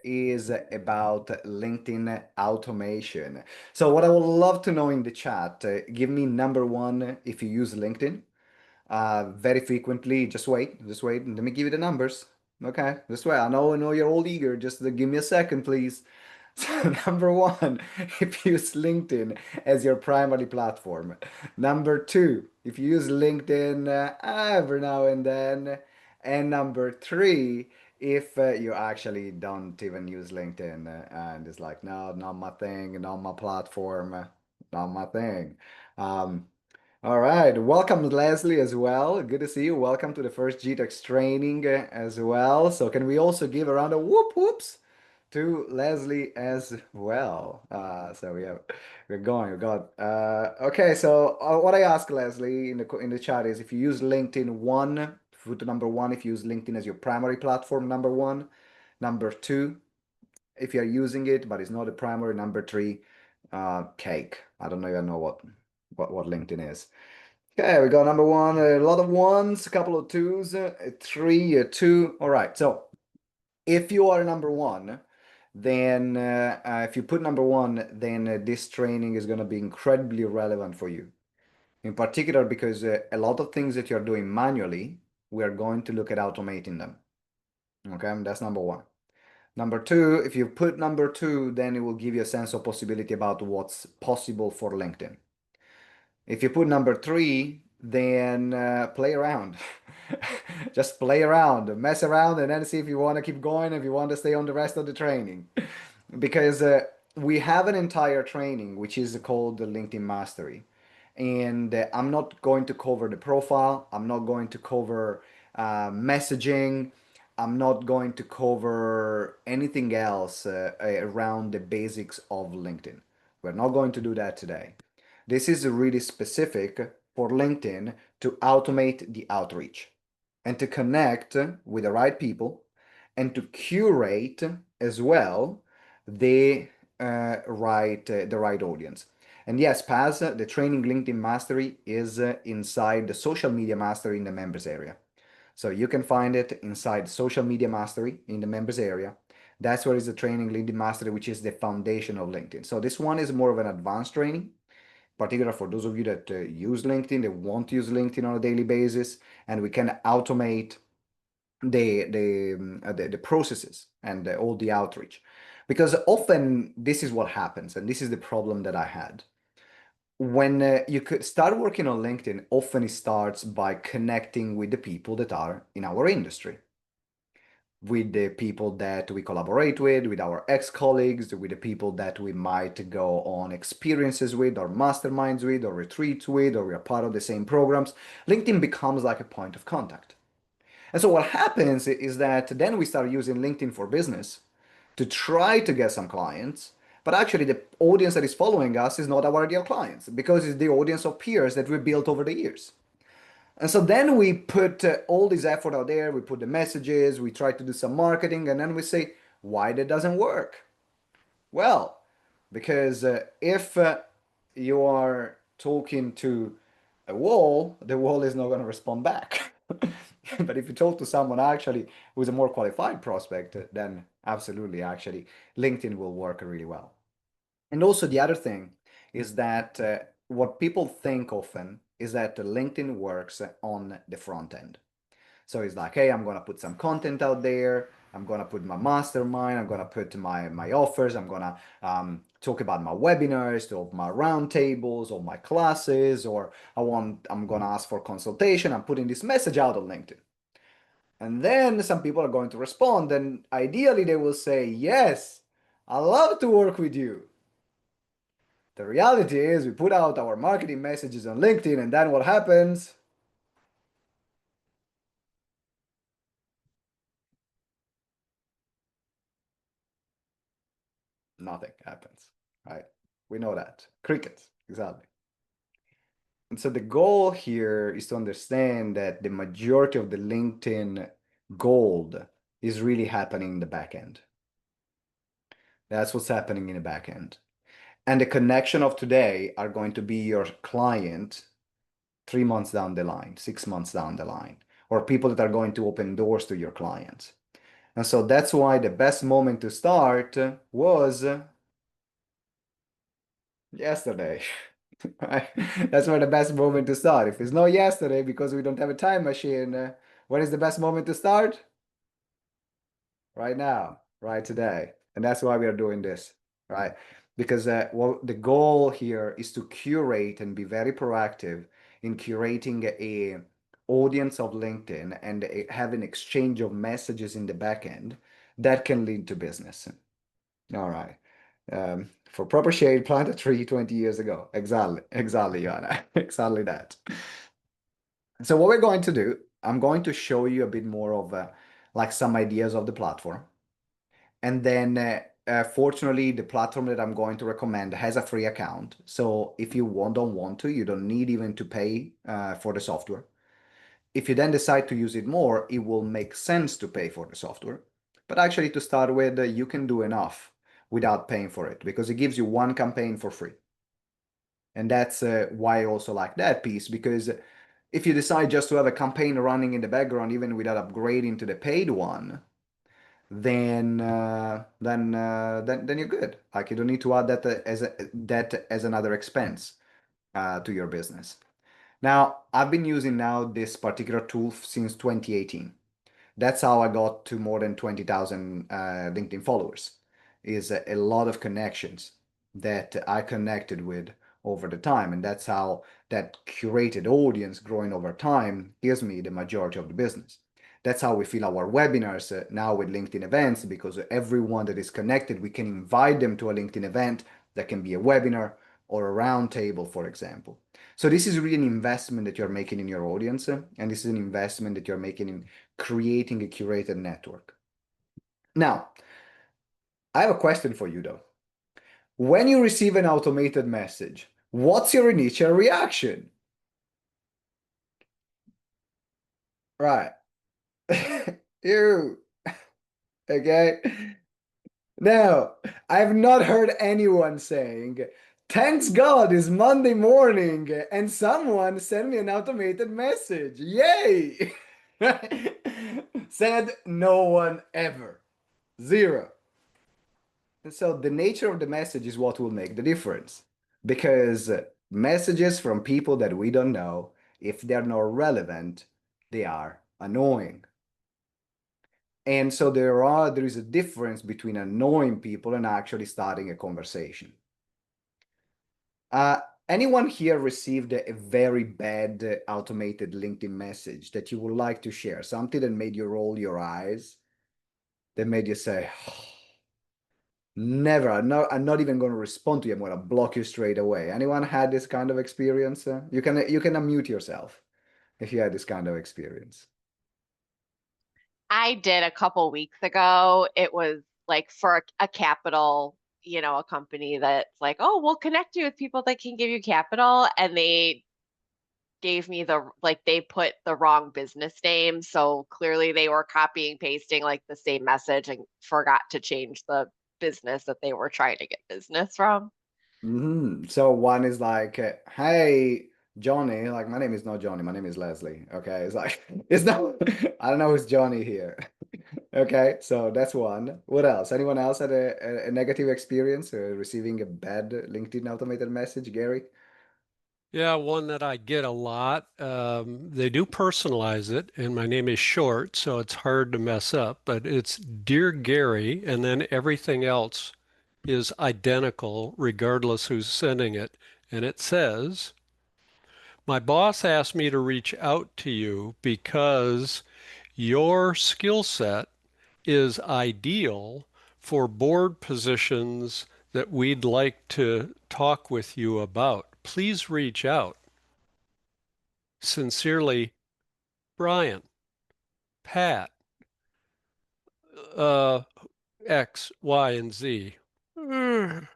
is about LinkedIn automation. So what I would love to know in the chat, give me number one if you use LinkedIn very frequently. Just wait. Let me give you the numbers. Okay, just wait. I know you're all eager. Just give me a second, please. So number one, if you use LinkedIn as your primary platform. Number two, if you use LinkedIn every now and then. And number three, if you actually don't even use LinkedIn and it's like, no, not my thing, not my platform, not my thing. Um, all right, welcome Leslie as well. Good to see you. Welcome to the first GTeX training as well. So can we also give a round of whoop whoops to Leslie as well? So we're going. We got okay. So what I ask Leslie in the chat is if you use LinkedIn one, to number one, if you use LinkedIn as your primary platform, number one, number two, if you're using it but it's not a primary, number three, cake. I don't even know what LinkedIn is. Okay, we got number one, a lot of ones, a couple of twos, a three, a two. All right, so if you are number one, then if you put number one, then this training is going to be incredibly relevant for you. In particular, because a lot of things that you're doing manually, we are going to look at automating them. Okay, that's number one. Number two, if you put number two, then it will give you a sense of possibility about what's possible for LinkedIn. If you put number three, then play around. Just play around, mess around, and then see if you want to keep going, if you want to stay on the rest of the training. Because we have an entire training which is called the LinkedIn Mastery. And I'm not going to cover the profile, I'm not going to cover messaging, I'm not going to cover anything else around the basics of LinkedIn. We're not going to do that today. This is really specific for LinkedIn to automate the outreach and to connect with the right people and to curate as well the right audience. And yes, Paz, the training LinkedIn Mastery is inside the social media mastery in the members area. So you can find it inside social media mastery in the members area. That's where is the training LinkedIn Mastery, which is the foundation of LinkedIn. So this one is more of an advanced training, particular for those of you that use LinkedIn, they want to use LinkedIn on a daily basis, and we can automate the processes and all the outreach. Because often this is what happens, and this is the problem that I had. When you could start working on LinkedIn, often it starts by connecting with the people that are in our industry, with the people that we collaborate with our ex-colleagues, with the people that we might go on experiences with, or masterminds with, or retreats with, or we are part of the same programs. LinkedIn becomes like a point of contact. And so what happens is that then we start using LinkedIn for business to try to get some clients, but actually the audience that is following us is not our ideal clients because it's the audience of peers that we built over the years. And so then we put all this effort out there, we put the messages, we try to do some marketing, and then we say, why that doesn't work? Well, because if you are talking to a wall, the wall is not going to respond back. But if you talk to someone actually who's a more qualified prospect, then absolutely, actually, LinkedIn will work really well. And also the other thing is that what people think often is that LinkedIn works on the front end. So it's like, hey, I'm gonna put some content out there. I'm gonna put my mastermind. I'm gonna put my offers. I'm gonna talk about my webinars, or my roundtables, or my classes, or I'm gonna ask for consultation. I'm putting this message out on LinkedIn. And then some people are going to respond, and ideally they will say, yes, I love to work with you. The reality is we put out our marketing messages on LinkedIn, and then what happens? Nothing happens, right? We know that. Crickets, exactly. And so the goal here is to understand that the majority of the LinkedIn gold is really happening in the back end. That's what's happening in the back end. And the connection of today are going to be your client 3 months down the line, 6 months down the line, or people that are going to open doors to your clients. And so that's why the best moment to start was yesterday. Right? That's why the best moment to start. If it's not yesterday because we don't have a time machine, when is the best moment to start? Right now, right today. And that's why we are doing this, right? Because well, the goal here is to curate and be very proactive in curating a audience of LinkedIn and have an exchange of messages in the back end that can lead to business. All right. For proper shade, plant a tree 20 years ago. Exactly, Joanna. Exactly that. So what we're going to do, I'm going to show you a bit more of like some ideas of the platform. And then, fortunately, the platform that I'm going to recommend has a free account. So if you don't want to, you don't need even to pay for the software. If you then decide to use it more, it will make sense to pay for the software. But actually, to start with, you can do enough without paying for it because it gives you one campaign for free. And that's why I also like that piece, because if you decide just to have a campaign running in the background, even without upgrading to the paid one, then you're good. Like you don't need to add that as another expense to your business. Now, I've been using now this particular tool since 2018. That's how I got to more than 20,000 LinkedIn followers. Is a lot of connections that I connected with over the time, and that's how that curated audience growing over time gives me the majority of the business. That's how we fill our webinars now with LinkedIn events, because everyone that is connected, we can invite them to a LinkedIn event that can be a webinar or a roundtable, for example. So this is really an investment that you're making in your audience, and this is an investment that you're making in creating a curated network. Now, I have a question for you though. When you receive an automated message, what's your initial reaction? Right. You, okay? Now, I've not heard anyone saying, thanks God it's Monday morning and someone sent me an automated message. Yay! Said no one ever. Zero. And so the nature of the message is what will make the difference. Because messages from people that we don't know, if they're not relevant, they are annoying. And so there is a difference between annoying people and actually starting a conversation. Uh, Anyone here received a very bad automated LinkedIn message that you would like to share? Something that made you roll your eyes, that made you say, oh, never, I'm not even going to respond to you. I'm going to block you straight away. Anyone had this kind of experience? You can unmute yourself if you had this kind of experience. I did a couple weeks ago. It was like for a capital, a company that's like, oh, we'll connect you with people that can give you capital. And they gave me they put the wrong business name. So clearly they were copying, pasting like the same message and forgot to change the business that they were trying to get business from. So one is like, hey, Johnny, like my name is not Johnny, my name is Leslie. Okay. It's like, it's not, I don't know who's Johnny here. Okay. So that's one. What else? Anyone else had a negative experience receiving a bad LinkedIn automated message, Gary? Yeah, one that I get a lot. They do personalize it, and my name is short, so it's hard to mess up, but it's Dear Gary, and then everything else is identical regardless who's sending it. And it says, my boss asked me to reach out to you because your skill set is ideal for board positions that we'd like to talk with you about. Please reach out. Sincerely, Brian, Pat, uh, X, Y, and Z. There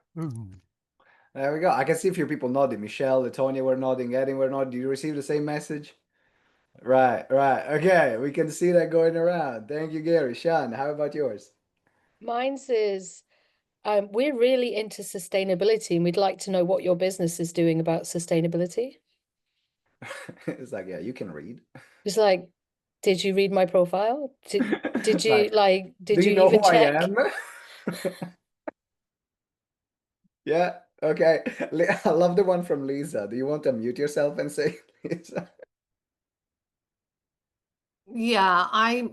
we go. I can see a few people nodding. Michelle, Latonia were nodding, Eddie were nodding. Did you receive the same message? Right, right. Okay, we can see that going around. Thank you, Gary. Sean, how about yours? Mine says, we're really into sustainability and we'd like to know what your business is doing about sustainability. It's like, yeah, you can read. It's like, Did you read my profile? Did you Like, did do you you know even who I check? am? Yeah, okay. I love the one from Lisa. Do you want to mute yourself and say, Lisa? Yeah, I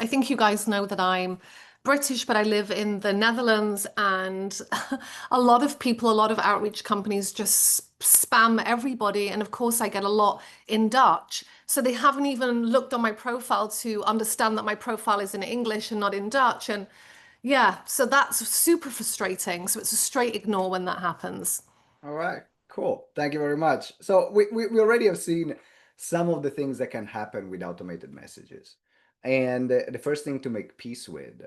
think you guys know that I'm British, but I live in the Netherlands, and a lot of people, a lot of outreach companies just spam everybody, and of course I get a lot in Dutch. So they haven't even looked on my profile to understand that my profile is in English and not in Dutch. And yeah, so that's super frustrating. So it's a straight ignore when that happens. All right, cool. Thank you very much. So we already have seen some of the things that can happen with automated messages. And the first thing to make peace with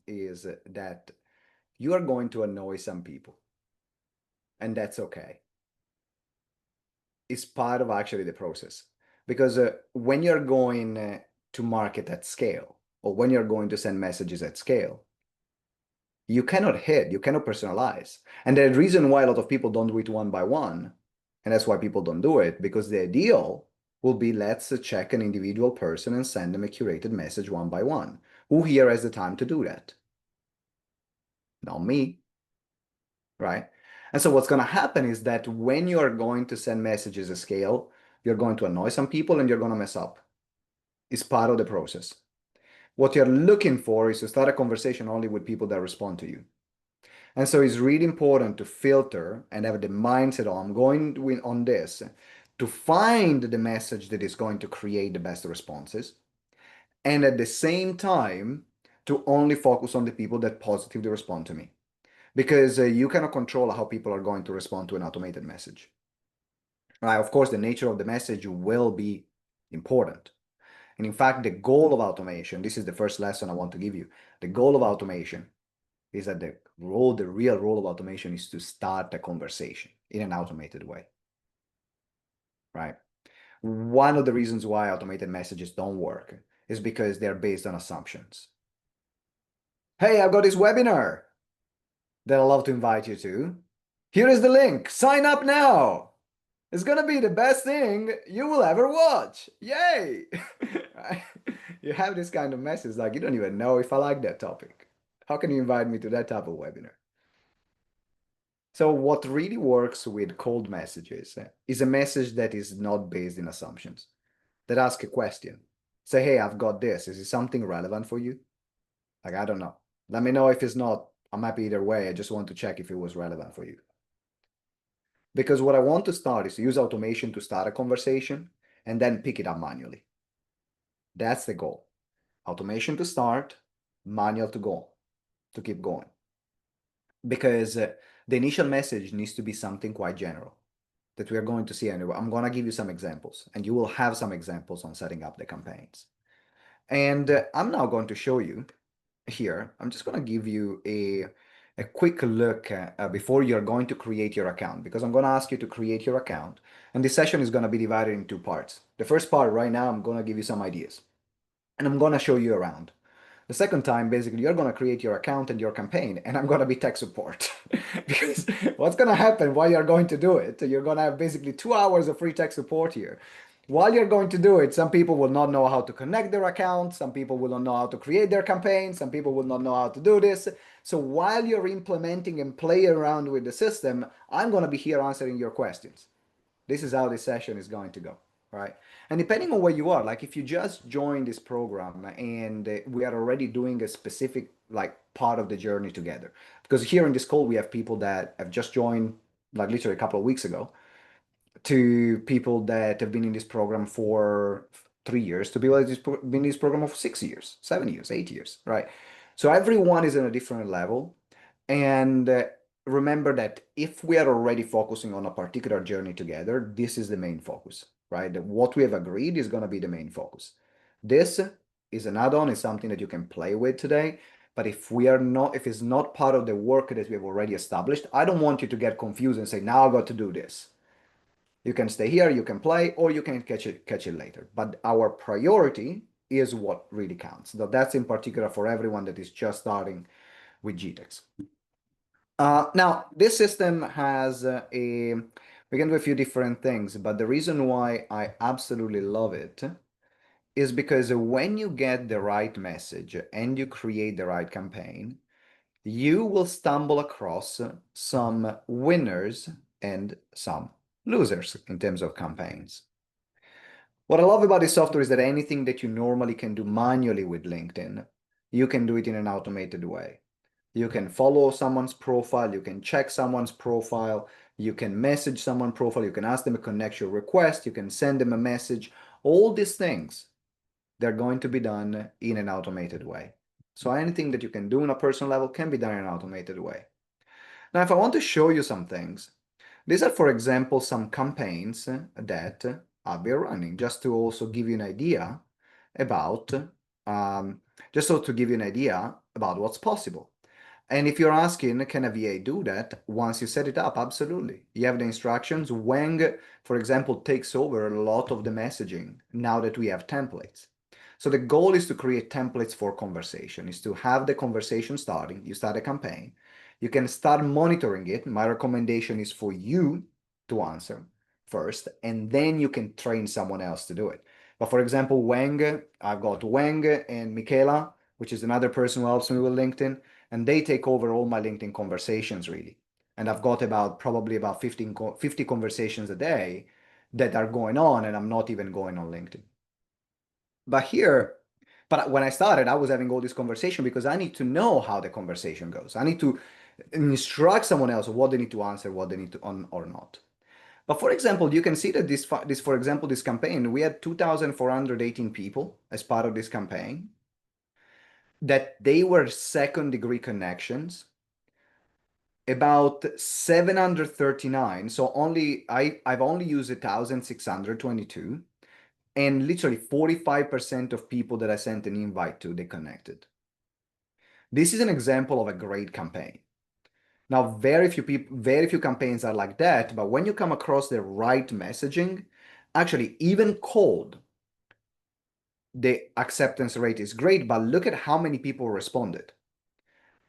is that you are going to annoy some people, and that's okay. It's part of actually the process. Because when you're going to market at scale, or when you're going to send messages at scale, you cannot hit, you cannot personalize. And the reason why a lot of people don't do it one by one, and that's why people don't do it, because the ideal will be let's check an individual person and send them a curated message one by one. Who here has the time to do that? Not me, right? And so what's going to happen is that when you're going to send messages at scale, you're going to annoy some people and you're going to mess up. It's part of the process. What you're looking for is to start a conversation only with people that respond to you. And so it's really important to filter and have the mindset of I'm going to win on this to find the message that is going to create the best responses. And at the same time, to only focus on the people that positively respond to me. Because you cannot control how people are going to respond to an automated message. Right? Of course, the nature of the message will be important. And in fact, the goal of automation, this is the first lesson I want to give you. The goal of automation is that the real role of automation is to start a conversation in an automated way, right? One of the reasons why automated messages don't work is because they're based on assumptions. Hey, I've got this webinar that I'd love to invite you to. Here is the link. Sign up now. It's gonna be the best thing you will ever watch. Yay! Right? You have this kind of message like you don't even know if I like that topic. How can you invite me to that type of webinar? So what really works with cold messages is a message that is not based in assumptions, that ask a question. Say, hey, I've got this. Is it something relevant for you? Like, I don't know. Let me know if it's not. I'm happy either way. I just want to check if it was relevant for you. Because what I want to start is to use automation to start a conversation and then pick it up manually. That's the goal. Automation to start, manual to go, to keep going. Because the initial message needs to be something quite general that we are going to see anyway. I'm going to give you some examples, and you will have some examples on setting up the campaigns. And I'm now going to show you here. I'm just going to give you a quick look before you're going to create your account, because I'm going to ask you to create your account. And this session is going to be divided in two parts. The first part right now, I'm going to give you some ideas, and I'm going to show you around. The second time, basically, you're going to create your account and your campaign, and I'm going to be tech support. Because what's going to happen while you're going to do it, you're going to have basically 2 hours of free tech support here. While you're going to do it, some people will not know how to connect their account, some people will not know how to create their campaign, some people will not know how to do this. So while you're implementing and play around with the system, I'm going to be here answering your questions. This is how this session is going to go, right? And depending on where you are, like if you just joined this program and we are already doing a specific like part of the journey together, because here in this call we have people that have just joined like literally a couple of weeks ago, to people that have been in this program for 3 years, to people that have been in this program for 6 years, 7 years, 8 years, right? So everyone is in a different level. And remember that if we are already focusing on a particular journey together, this is the main focus, right? What we have agreed is going to be the main focus. This is an add-on, is something that you can play with today. But if it's not part of the work that we have already established, I don't want you to get confused and say, now I got to do this. You can stay here, you can play, or you can catch it later. But our priority is what really counts. So that's in particular for everyone that is just starting with GTeX. Now, this system has we can do a few different things, but the reason why I absolutely love it is because when you get the right message and you create the right campaign, you will stumble across some winners and some losers in terms of campaigns. What I love about this software is that anything that you normally can do manually with LinkedIn, you can do it in an automated way. You can follow someone's profile, you can check someone's profile, you can message someone's profile, you can ask them a connection request, you can send them a message. All these things, they're going to be done in an automated way. So anything that you can do on a personal level can be done in an automated way. Now, if I want to show you some things, these are, for example, some campaigns that I've been running, just to also give you an idea about, just so to give you an idea about what's possible. And if you're asking, can a VA do that? Once you set it up, absolutely. You have the instructions. Wang, for example, takes over a lot of the messaging now that we have templates. So the goal is to create templates for conversation, is to have the conversation starting. You start a campaign. You can start monitoring it. My recommendation is for you to answer first, and then you can train someone else to do it. But for example, Wang, I've got Wang and Michaela, which is another person who helps me with LinkedIn, and they take over all my LinkedIn conversations really. And I've got probably about 50 conversations a day that are going on, and I'm not even going on LinkedIn. But when I started, I was having all this conversation because I need to know how the conversation goes. I need to instruct someone else what they need to answer, what they need to on or not. But for example, you can see that this campaign, we had 2,418 people as part of this campaign, that they were second-degree connections, about 739. So I've only used 1,622. And literally 45% of people that I sent an invite to, they connected. This is an example of a great campaign. Now, very few campaigns are like that, but when you come across the right messaging, actually even cold, the acceptance rate is great, but look at how many people responded.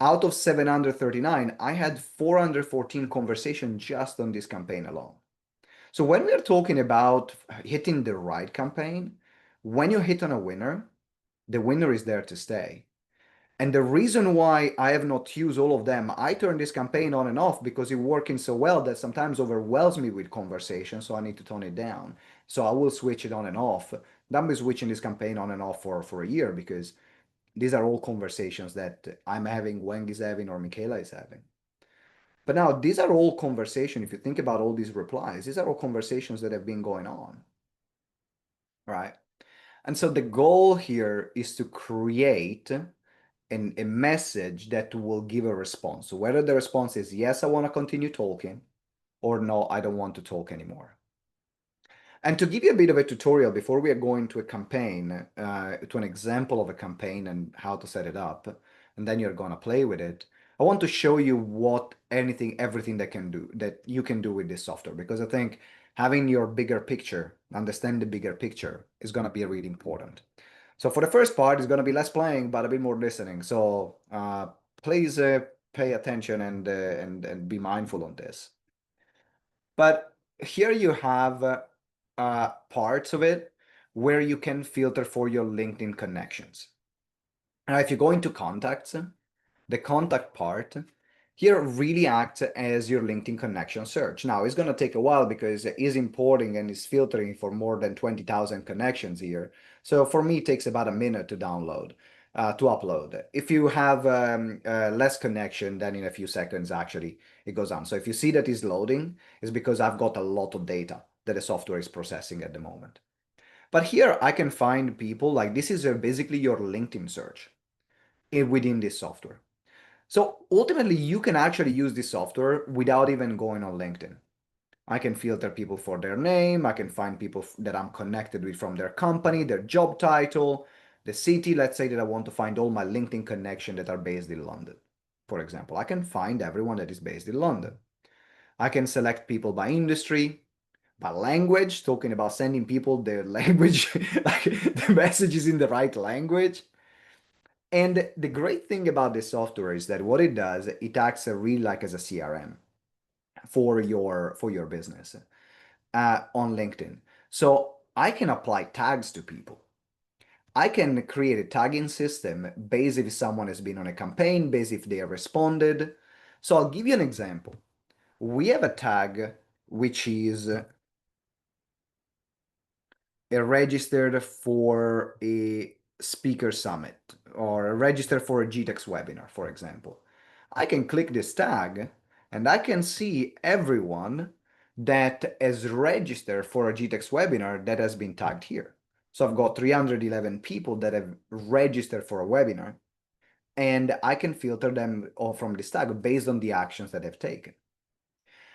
Out of 739, I had 414 conversations just on this campaign alone. So when we are talking about hitting the right campaign, when you hit on a winner, the winner is there to stay. And the reason why I have not used all of them, I turn this campaign on and off because it's working so well that sometimes overwhelms me with conversation, so I need to tone it down. So I will switch it on and off. I've been switching this campaign on and off for a year because these are all conversations that I'm having, Wang is having, or Michaela is having. But now these are all conversations. If you think about all these replies, these are all conversations that have been going on, right? And so the goal here is to create a message that will give a response. So whether the response is yes, I want to continue talking, or no, I don't want to talk anymore. And to give you a bit of a tutorial before we are going to a campaign, to an example of a campaign and how to set it up, and then you're going to play with it, I want to show you everything that you can do with this software, because I think having your bigger picture, understand the bigger picture, is going to be really important. So for the first part, it's going to be less playing, but a bit more listening. So please pay attention and be mindful on this. But here you have parts of it where you can filter for your LinkedIn connections. Now, if you go into contacts, the contact part here really acts as your LinkedIn connection search. Now, it's going to take a while because it is importing and is filtering for more than 20,000 connections here. So for me, it takes about a minute to download, to upload. If you have less connection, then in a few seconds, actually, it goes on. So if you see that it's loading, it's because I've got a lot of data that the software is processing at the moment. But here I can find people like this is basically your LinkedIn search within this software. So ultimately, you can actually use this software without even going on LinkedIn. I can filter people for their name. I can find people that I'm connected with from their company, their job title, the city. Let's say that I want to find all my LinkedIn connections that are based in London. For example, I can find everyone that is based in London. I can select people by industry, by language, talking about sending people their language, like the messages in the right language. And the great thing about this software is that what it does, it acts really like as a CRM for your business on LinkedIn. So I can apply tags to people. I can create a tagging system based if someone has been on a campaign, based if they have responded. So I'll give you an example. We have a tag which is registered for a speaker summit or registered for a GTeX webinar, for example. I can click this tag and I can see everyone that has registered for a GTeX webinar that has been tagged here. So I've got 311 people that have registered for a webinar, and I can filter them all from this tag based on the actions that they've taken.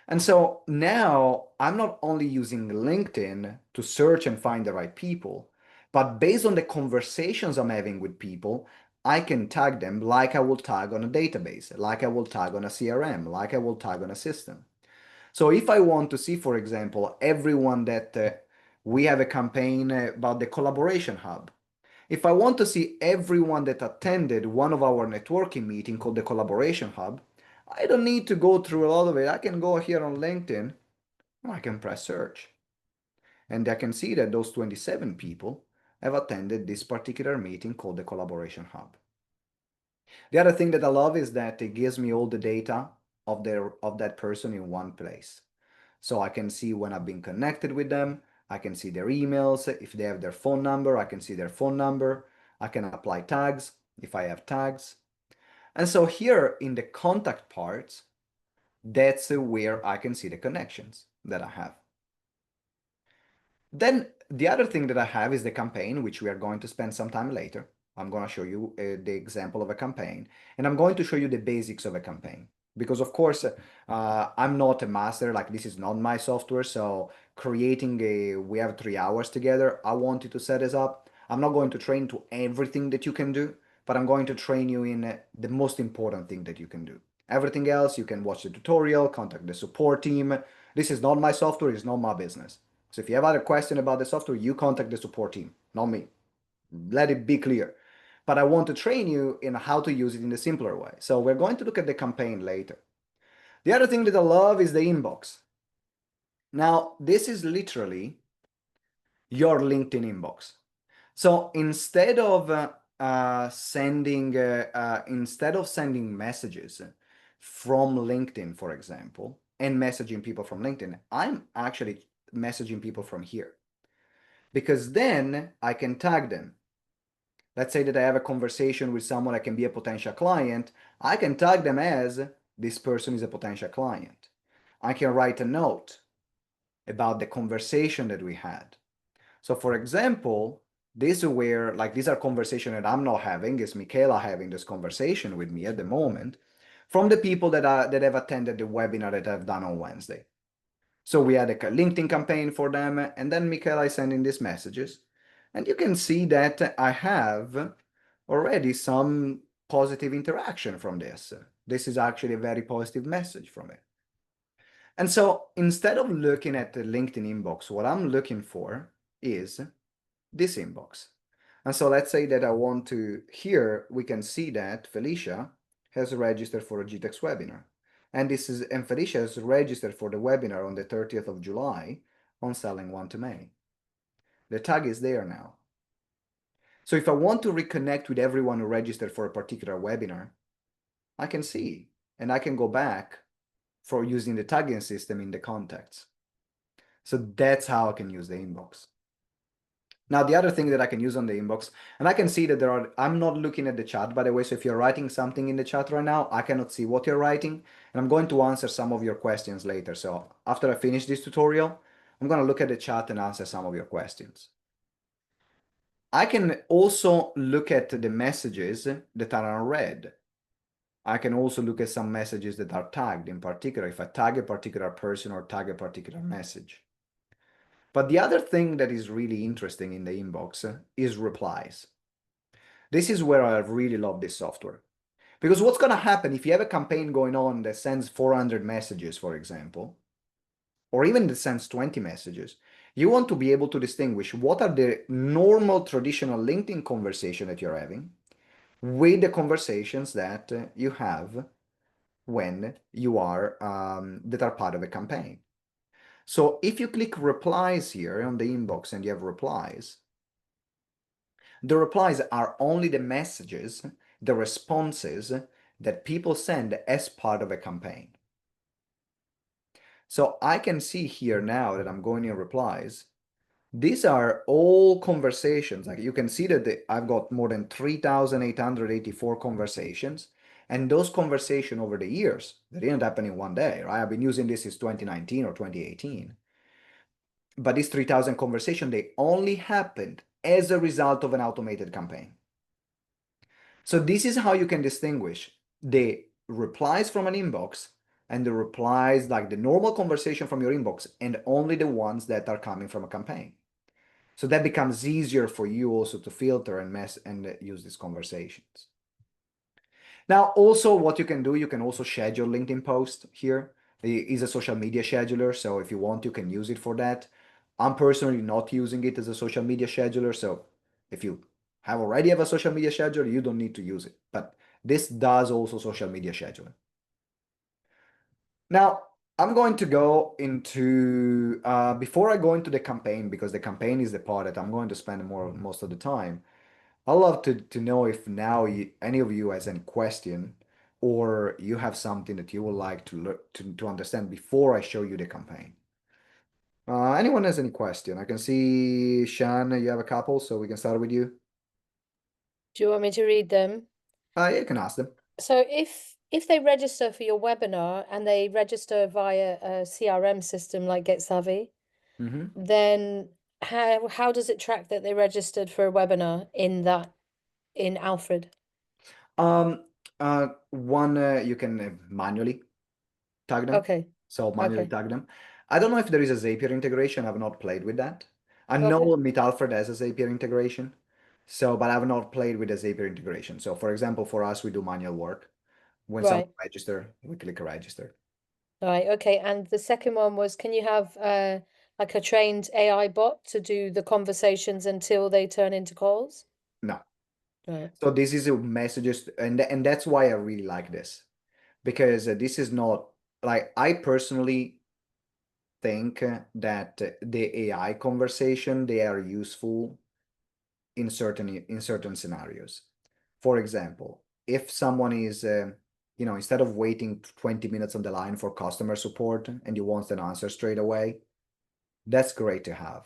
And so now I'm not only using LinkedIn to search and find the right people, but based on the conversations I'm having with people, I can tag them like I will tag on a database, like I will tag on a CRM, like I will tag on a system. So if I want to see, for example, everyone that we have a campaign about the collaboration hub. If I want to see everyone that attended one of our networking meeting called the Collaboration Hub, I don't need to go through a lot of it. I can go here on LinkedIn and I can press search. And I can see that those 27 people have attended this particular meeting called the Collaboration Hub. The other thing that I love is that it gives me all the data of that person in one place. So I can see when I've been connected with them. I can see their emails. If they have their phone number, I can see their phone number. I can apply tags if I have tags. And so here in the contact parts, that's where I can see the connections that I have. Then the other thing that I have is the campaign, which we are going to spend some time later. I'm going to show you the example of a campaign, and I'm going to show you the basics of a campaign. Because of course, I'm not a master, like this is not my software, so we have 3 hours together. I want you to set this up. I'm not going to train to everything that you can do, but I'm going to train you in the most important thing that you can do. Everything else, you can watch the tutorial, contact the support team. This is not my software, it's not my business. So if you have other questions about the software, you contact the support team, not me. Let it be clear. But I want to train you in how to use it in a simpler way. So we're going to look at the campaign later. The other thing that I love is the inbox. Now, this is literally your LinkedIn inbox. So instead of sending messages from LinkedIn, for example, and messaging people from LinkedIn, I'm actually messaging people from here, because then I can tag them. Let's say that I have a conversation with someone that can be a potential client. I can tag them as this person is a potential client. I can write a note about the conversation that we had. So for example, these are conversations that I'm not having, is Michaela having this conversation with me at the moment from the people that have attended the webinar that I've done on Wednesday. So we had a LinkedIn campaign for them, and then Michaela is sending these messages. And you can see that I have already some positive interaction from this. This is actually a very positive message from it. And so instead of looking at the LinkedIn inbox, what I'm looking for is this inbox. And so let's say that I want to, here we can see that Felicia has registered for a GTeX webinar. And Felicia has registered for the webinar on the 30th of July on selling one to many. The tag is there now. So if I want to reconnect with everyone who registered for a particular webinar, I can see, and I can go back for using the tagging system in the contacts. So that's how I can use the inbox. Now, the other thing that I can use on the inbox, and I can see that I'm not looking at the chat, by the way, so if you're writing something in the chat right now, I cannot see what you're writing, and I'm going to answer some of your questions later. So after I finish this tutorial, I'm going to look at the chat and answer some of your questions. I can also look at the messages that are unread. I can also look at some messages that are tagged, in particular, if I tag a particular person or tag a particular message. But the other thing that is really interesting in the inbox is replies. This is where I really love this software. Because what's going to happen if you have a campaign going on that sends 400 messages, for example, or even that sends 20 messages, you want to be able to distinguish what are the normal traditional LinkedIn conversation that you're having with the conversations that you have when you are that are part of a campaign. So if you click replies here on the inbox and you have replies, The replies are only the messages, the responses that people send as part of a campaign. So I can see here now that I'm going in replies. These are all conversations. Like you can see that I've got more than 3,884 conversations. And those conversations over the years, they didn't happen in one day, right? I've been using this since 2019 or 2018. But these 3,000 conversations, they only happened as a result of an automated campaign. So this is how you can distinguish the replies from an inbox and the replies, like the normal conversation from your inbox, and only the ones that are coming from a campaign. So that becomes easier for you also to filter and use these conversations. Now, also what you can do, you can also schedule LinkedIn posts here. It is a social media scheduler, so if you want, you can use it for that. I'm personally not using it as a social media scheduler, so if you already have a social media scheduler, you don't need to use it. But this does also social media scheduling. Now, I'm going to go into, before I go into the campaign, because the campaign is the part that I'm going to spend most of the time, I'd love to know if now any of you has any question or you have something that you would like to understand before I show you the campaign. Anyone has any question? I can see, Shan, you have a couple, so we can start with you. Do you want me to read them? You can ask them. So if they register for your webinar and they register via a CRM system like GetSavvy, then how does it track that they registered for a webinar in Alfred? One, you can manually tag them. Okay. So manually Okay. tag them. I don't know if there is a Zapier integration. I've not played with that. I know Okay. Meet Alfred has a Zapier integration. So, but I've not played with a Zapier integration. So for example, for us, we do manual work. When someone Right. register, we click register. Right. Okay. And the second one was, can you have like a trained AI bot to do the conversations until they turn into calls? No. Right. So this is a messages, and that's why I really like this, because this is not like, I personally think that the AI conversation, they are useful in certain scenarios. For example, if someone is instead of waiting 20 minutes on the line for customer support and you want an answer straight away, that's great to have.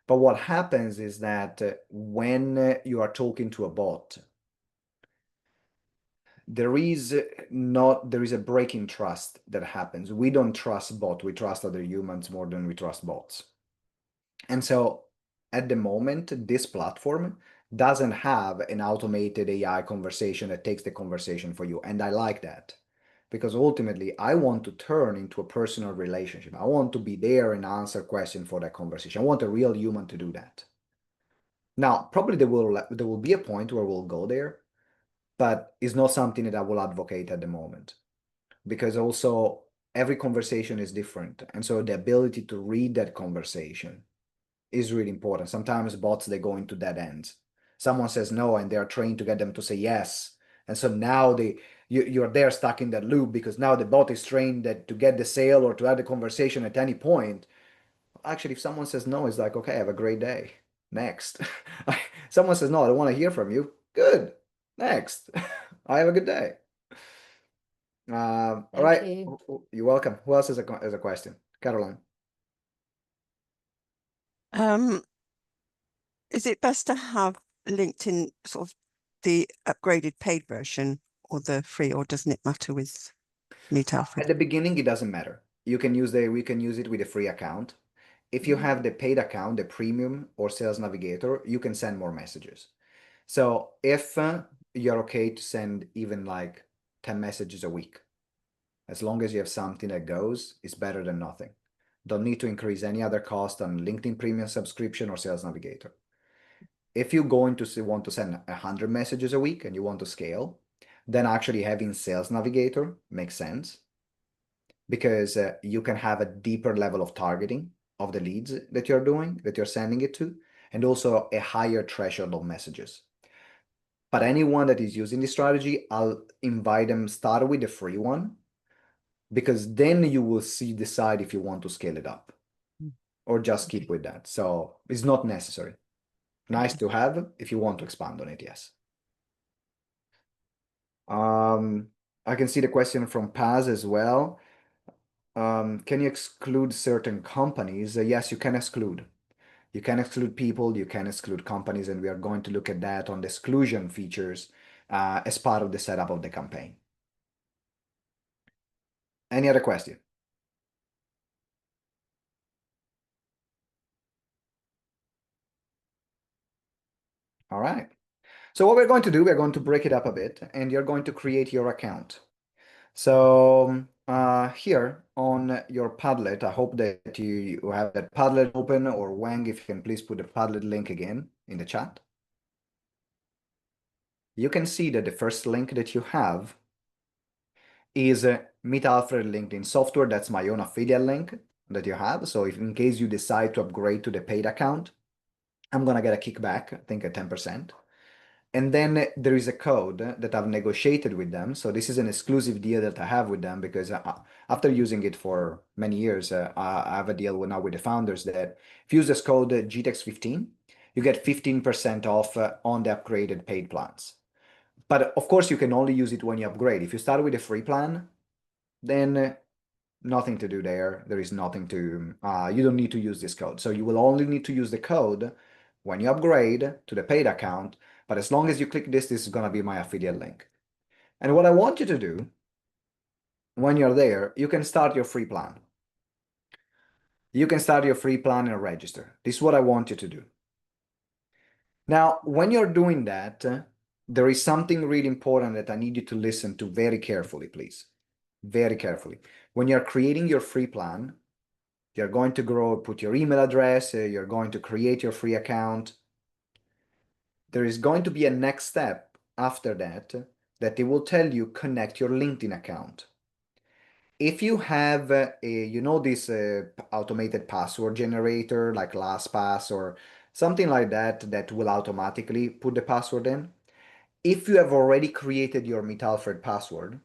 But what happens is that when you are talking to a bot, there is a break in trust that happens. We don't trust bot, we trust other humans more than we trust bots. And so at the moment, this platform doesn't have an automated AI conversation that takes the conversation for you. And I like that, because ultimately I want to turn into a personal relationship. I want to be there and answer questions for that conversation. I want a real human to do that. Now, probably there will be a point where we'll go there, but it's not something that I will advocate at the moment, because also every conversation is different. And so the ability to read that conversation is really important. Sometimes bots, they go into dead ends. Someone says no, and they are trained to get them to say yes. And so now you're there stuck in that loop, because now the bot is trained that to get the sale or to have the conversation at any point. Actually, if someone says no, it's like, okay, have a great day. Next. Someone says no, I don't want to hear from you. Good. Next. I have a good day. All Thank right. you. You're welcome. Who else has a question? Caroline. Is it best to have LinkedIn sort of the upgraded paid version or the free, or doesn't it matter with Meet At Alfred? the beginning, it doesn't matter. We can use it with a free account. If you have the paid account, the premium or sales navigator, you can send more messages. So if you're okay to send even like 10 messages a week, as long as you have something that goes, it's better than nothing. Don't need to increase any other cost on LinkedIn premium subscription or sales navigator. If you're going to want to send 100 messages a week and you want to scale, then actually having sales navigator makes sense, because you can have a deeper level of targeting of the leads that you're sending it to, and also a higher threshold of messages. But anyone that is using this strategy, I'll invite them start with the free one, because then you will decide if you want to scale it up or just keep with that. So it's not necessary. Nice to have if you want to expand on it, yes. I can see the question from Paz as well. Can you exclude certain companies? Yes, you can exclude. You can exclude people, you can exclude companies, and we are going to look at that on the exclusion features as part of the setup of the campaign. Any other question? All right. So what we're going to do, we're going to break it up a bit, and you're going to create your account. So here on your Padlet, I hope that you have that Padlet open, or Wang, if you can please put the Padlet link again in the chat. You can see that the first link that you have is Meet Alfred LinkedIn Software. That's my own affiliate link that you have. So if in case you decide to upgrade to the paid account, I'm gonna get a kickback, I think at 10%. And then there is a code that I've negotiated with them. So this is an exclusive deal that I have with them because after using it for many years, I have a deal now with the founders that if you use this code GTeX 15, you get 15% off on the upgraded paid plans. But of course, you can only use it when you upgrade. If you start with a free plan, then nothing to do there. There is nothing to, you don't need to use this code. So you will only need to use the code when you upgrade to the paid account. But as long as you click this, this is going to be my affiliate link. And what I want you to do when you're there, you can start your free plan. You can start your free plan and register. This is what I want you to do. Now, when you're doing that, there is something really important that I need you to listen to very carefully, please. Very carefully. When you're creating your free plan, you're going to put your email address, you're going to create your free account. There is going to be a next step after that it will tell you connect your LinkedIn account. If you have this automated password generator like LastPass or something like that will automatically put the password in. If you have already created your Meet Alfred password,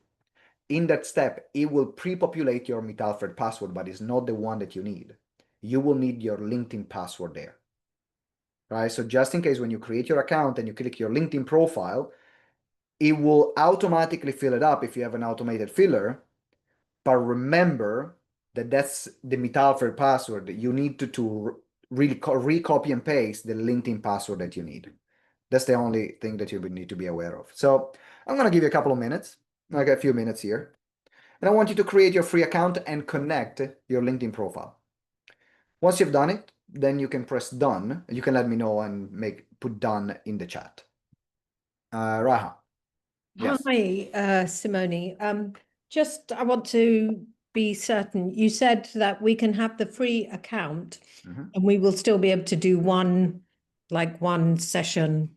in that step, it will pre-populate your Meet Alfred password, but it's not the one that you need. You will need your LinkedIn password there, right? So just in case when you create your account and you click your LinkedIn profile, it will automatically fill it up if you have an automated filler. But remember that that's the Meet Alfred password. You need to really recopy and paste the LinkedIn password that you need. That's the only thing that you would need to be aware of. So I'm going to give you a couple of minutes, like a few minutes here. And I want you to create your free account and connect your LinkedIn profile. Once you've done it, then you can press done. You can let me know and put done in the chat. Raha. Yes. Hi, Simone. Just I want to be certain. You said that we can have the free account and we will still be able to do one session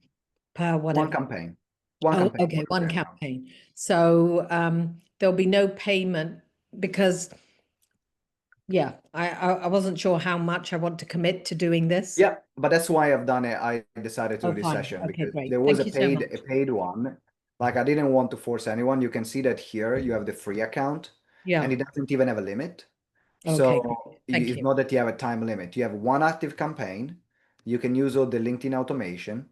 per whatever. One campaign. Okay, one campaign. So there'll be no payment because I wasn't sure how much I want to commit to doing this. Yeah, but that's why I've done it. I decided to do this session because there was a paid one. Like I didn't want to force anyone. You can see that here you have the free account. Yeah. And it doesn't even have a limit. Okay, So it's not that you have a time limit. You have one active campaign. You can use all the LinkedIn automation.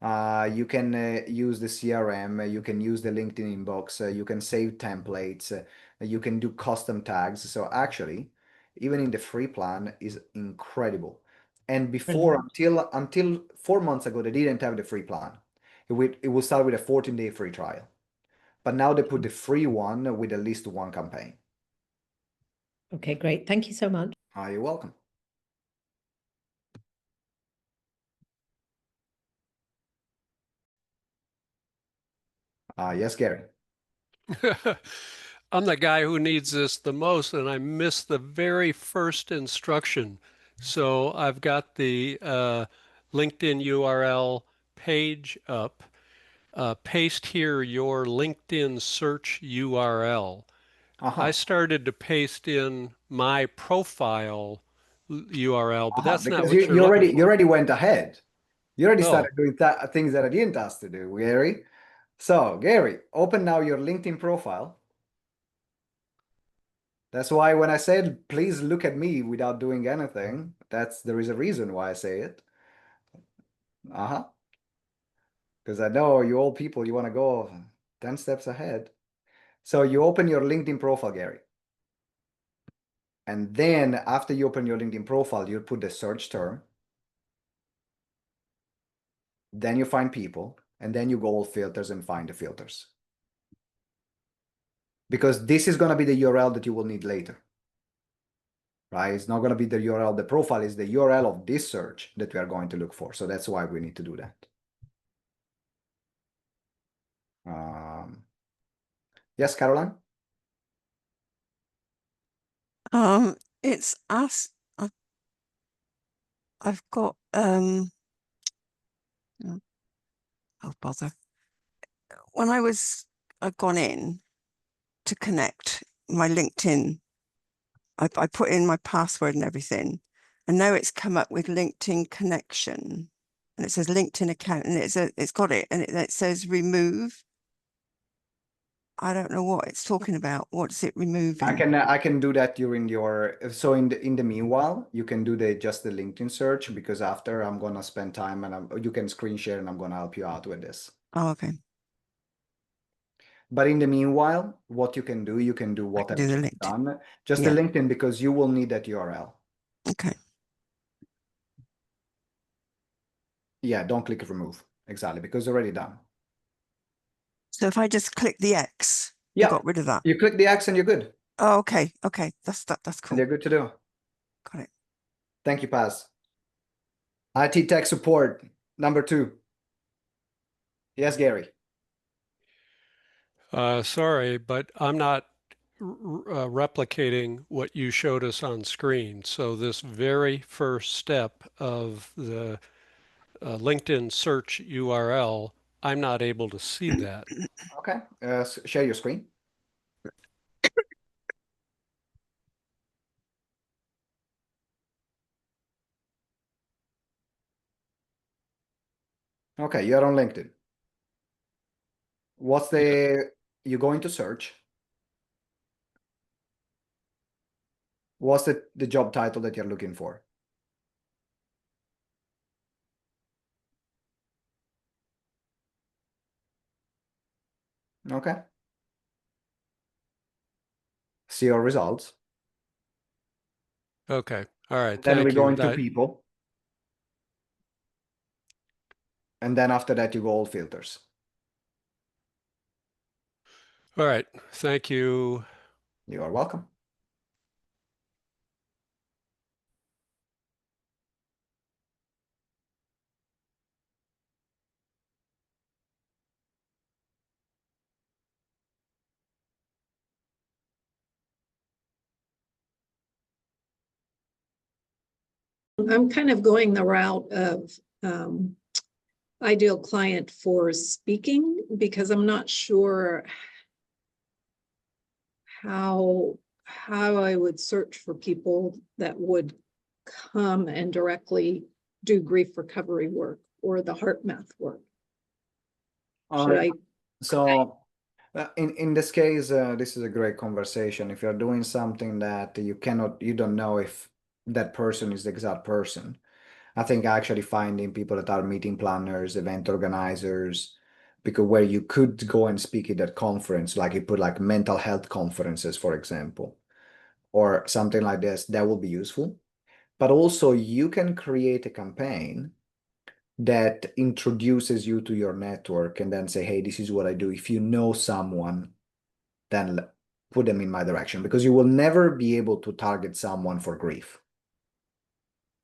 You can use the CRM. You can use the LinkedIn inbox. You can save templates. You can do custom tags. So actually, even in the free plan is incredible. And before, until 4 months ago, they didn't have the free plan. It will start with a 14-day free trial. But now they put the free one with at least one campaign. Okay, great. Thank you so much. You're welcome. Yes, Gary. I'm the guy who needs this the most, and I missed the very first instruction. So I've got the LinkedIn URL page up. Paste here your LinkedIn search URL. I started to paste in my profile URL, but that's not what you're looking for. You already went ahead. You already started doing things that I didn't ask to do, Gary. So, Gary, open now your LinkedIn profile. That's why when I said, please look at me without doing anything, there is a reason why I say it. Because I know you old people, you want to go 10 steps ahead. So you open your LinkedIn profile, Gary. And then after you open your LinkedIn profile, you put the search term. Then you find people, and then you go all filters and find the filters. Because this is going to be the URL that you will need later. Right? It's not going to be the URL. The profile is the URL of this search that we are going to look for. So that's why we need to do that. Yes, Caroline? It's us. I've got oh bother. When I've gone in to connect my LinkedIn, I put in my password and everything, and now it's come up with LinkedIn connection, and it says LinkedIn account, and it's got it, and it says remove. I don't know what it's talking about. What's it removing? I can do that during your, so in the meanwhile, you can do just the LinkedIn search, because after I'm gonna spend time and you can screen share and I'm gonna help you out with this. Oh, okay. But in the meanwhile, what you can do what I've do the just LinkedIn. done, just the LinkedIn, because you will need that URL. Okay. Yeah, don't click remove. Exactly, because it's already done. So if I just click the X, Yeah, you got rid of that. You click the X and you're good. Oh, okay. Okay. That's And cool. they're good to do. Got it. Thank you, Paz. IT tech support, number 2. Yes, Gary. Sorry, but I'm not replicating what you showed us on screen. So this very first step of the LinkedIn search URL, I'm not able to see that. Okay, share your screen. Okay, you're on LinkedIn. What's you're going to search? What's the job title that you're looking for? Okay. See your results. Okay. All right. Then we Thank go you. into people. And then after that, you go all filters. All right. Thank you. You are welcome. I'm kind of going the route of ideal client for speaking, because I'm not sure how I would search for people that would come and directly do grief recovery work or the heart math work. Should I? So in this case, this is a great conversation. If you're doing something that you don't know if that person is the exact person, I think actually finding people that are meeting planners, event organizers, because where you could go and speak at that conference, like you put like mental health conferences, for example, or something like this, that will be useful. But also you can create a campaign that introduces you to your network and then say, hey, this is what I do. If you know someone, then put them in my direction, because you will never be able to target someone for grief.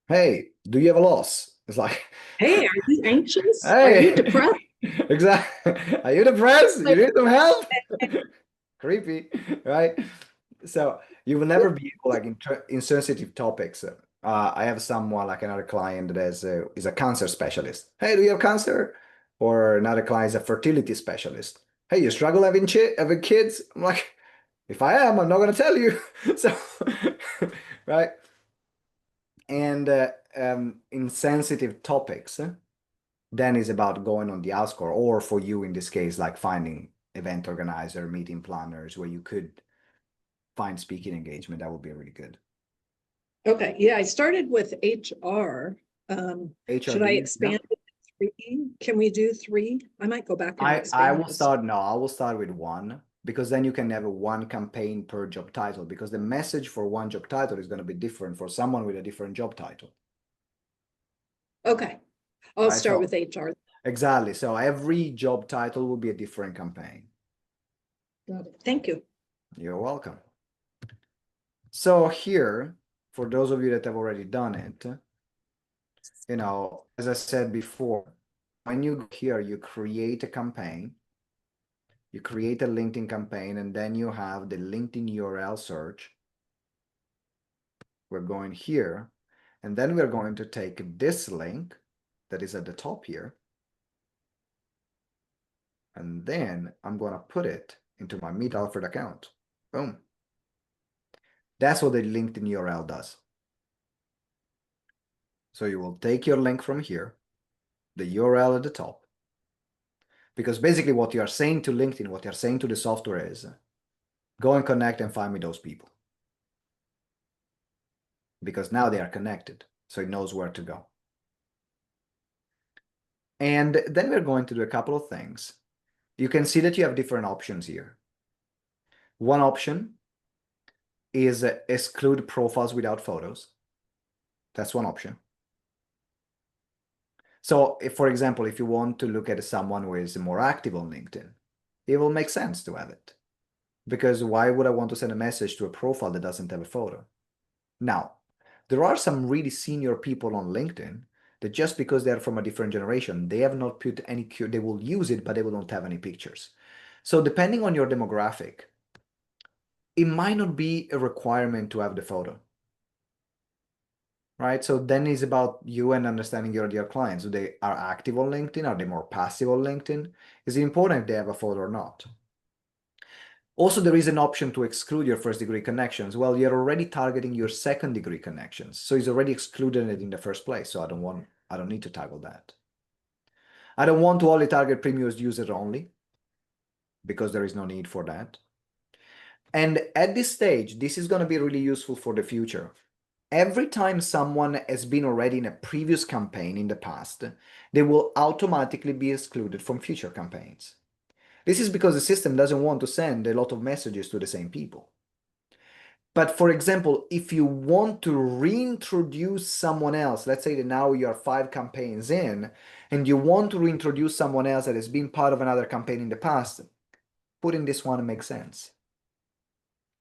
Hey, do you have a loss? It's like, Hey, are you anxious? hey, are you depressed? Exactly. Are you depressed? You need some help? Creepy, right? So you will never be able, like in sensitive topics. I have someone, like another client that is a cancer specialist. Hey, do you have cancer? Or another client is a fertility specialist. Hey, you struggle having kids? I'm like, if I am, I'm not going to tell you. So, right? And in sensitive topics, then is about going on the outscore, or for you in this case, like finding event organizer, meeting planners, where you could find speaking engagement. That would be really good. Okay, yeah, I started with HR. Should I HRD, expand yeah. Can we do 3? I might go back and I expand will this. start, no, I will start with 1, because then you can have one campaign per job title, because the message for one job title is going to be different for someone with a different job title. Okay, I'll Right, start so- with HR. Exactly. So every job title will be a different campaign. Got it. Thank you. You're welcome. So here, for those of you that have already done it, you know, as I said before, when you go here, you create a campaign, you create a LinkedIn campaign, and then you have the LinkedIn URL search. We're going here, and then we're going to take this link that is at the top here, and then I'm going to put it into my Meet Alfred account. Boom. That's what the LinkedIn URL does. So you will take your link from here, the URL at the top, because basically what you are saying to LinkedIn, what you're saying to the software is, go and connect and find me those people. Because now they are connected, so it knows where to go. And then we're going to do a couple of things. You can see that you have different options here. One option is exclude profiles without photos. That's one option. So if, for example, if you want to look at someone who is more active on LinkedIn, it will make sense to have it. Because why would I want to send a message to a profile that doesn't have a photo? Now, there are some really senior people on LinkedIn that just because they're from a different generation, they have not put any, they will use it, but they will not have any pictures. So depending on your demographic, it might not be a requirement to have the photo. Right? So then it's about you and understanding your clients. Do they are active on LinkedIn? Are they more passive on LinkedIn? Is it important if they have a photo or not? Also, there is an option to exclude your first degree connections. Well, you're already targeting your second degree connections. So it's already excluded it in the first place. So I don't need to toggle that. I don't want to only target previous users only, because there is no need for that. And at this stage, this is going to be really useful for the future. Every time someone has been already in a previous campaign in the past, they will automatically be excluded from future campaigns. This is because the system doesn't want to send a lot of messages to the same people. But for example, if you want to reintroduce someone else, let's say that now you're 5 campaigns in, and you want to reintroduce someone else that has been part of another campaign in the past, putting this one makes sense.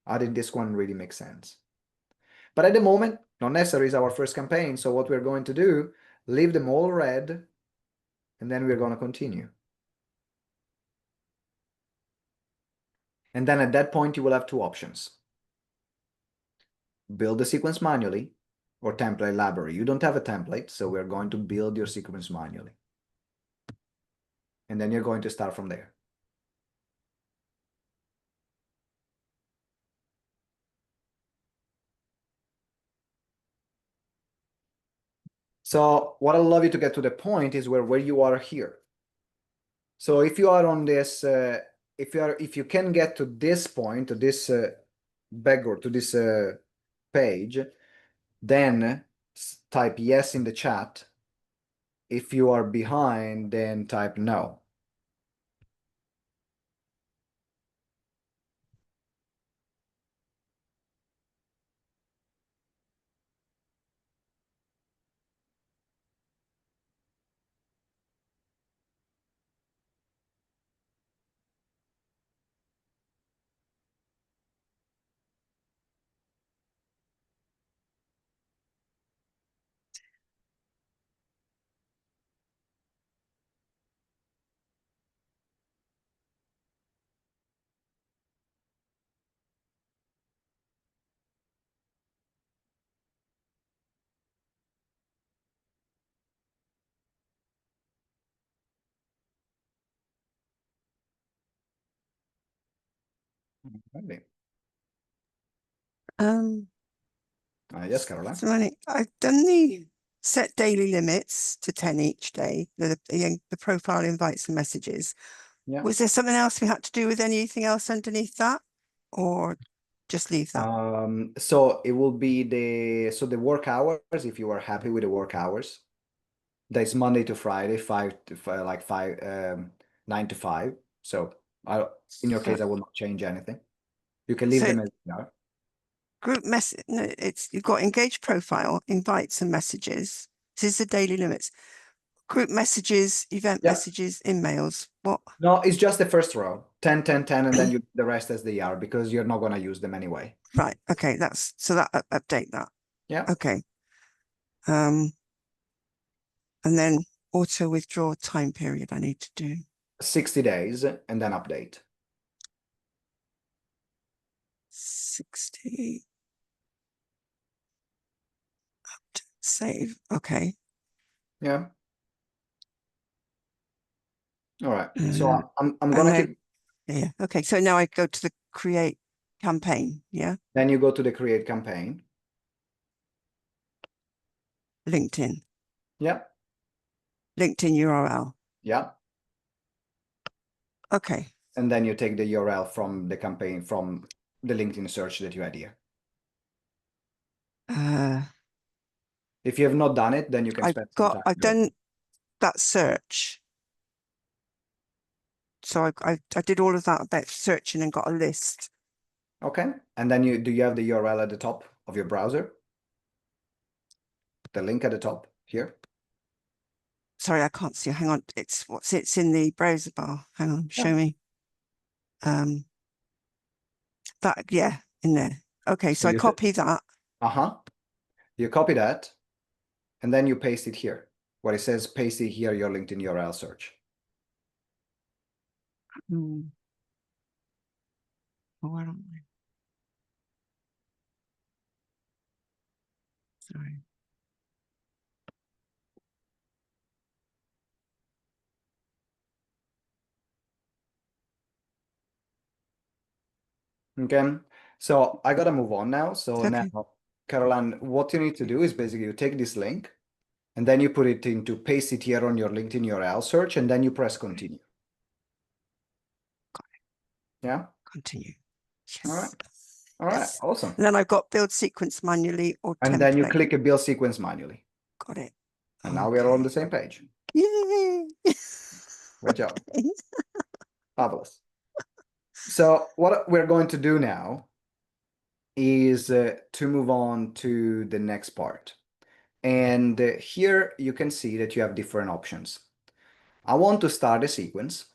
Adding this one really makes sense. But at the moment, not necessary is our first campaign. So what we're going to do, leave them all red, and then we're going to continue. And then at that point, you will have 2 options. Build the sequence manually or template library. You don't have a template, so we're going to build your sequence manually. And then you're going to start from there. So what I'd love you to get to the point is where you are here. So if you are on this, if you can get to this point, to this backward, to this page, then type yes in the chat. If you are behind, then type no. Alrighty. Yes, Caroline. Simone, I've done the set daily limits to 10 each day, the profile invites and messages. Yeah. Was there something else we had to do with anything else underneath that, or just leave that? So it will be the work hours, if you are happy with the work hours. That's Monday to Friday, 9 to 5. So in your case, I will not change anything. You can leave So them as they are. group message, no, you've got engage profile, invites and messages. This is the daily limits. Group messages, event Yeah. messages, emails. What? No, it's just the first row, 10, 10, 10, and then you the rest as they are because you're not going to use them anyway. Right. Okay. That's so that update that. Yeah. Okay. And then auto withdraw time period I need to do. 60 days and then update. 60. Save. Okay. Yeah. All right. So I'm going to keep. Yeah. Okay. So now I go to the create campaign. Yeah. Then you go to the create campaign. LinkedIn. Yeah. LinkedIn URL. Yeah. Okay. And then you take the URL from the campaign, from the LinkedIn search that you had here. If you have not done it, then you can spend some time. I've done that search. So I did all of that about searching and got a list. Okay. And then do you have the URL at the top of your browser? The link at the top here. Sorry, I can't see. Hang on. It's in the browser bar. Hang on, show me. That, yeah, in there. Okay, so I copy that. You copy that, and then you paste it here, where it says paste it here, your LinkedIn URL search. Oh, where am I? Sorry. Okay, so I gotta move on now. So Okay. now, Caroline, what you need to do is basically you take this link, and then you put it into paste it here on your LinkedIn URL search, and then you press continue. Got it. Yeah. Continue. Yes. All right. All right. Yes. Awesome. And then I've got build sequence manually or And template. then you click a build sequence manually. Got it. And now we are on the same page. Yay! Great job. Fabulous. So what we're going to do now is to move on to the next part. And here you can see that you have different options. I want to start a sequence.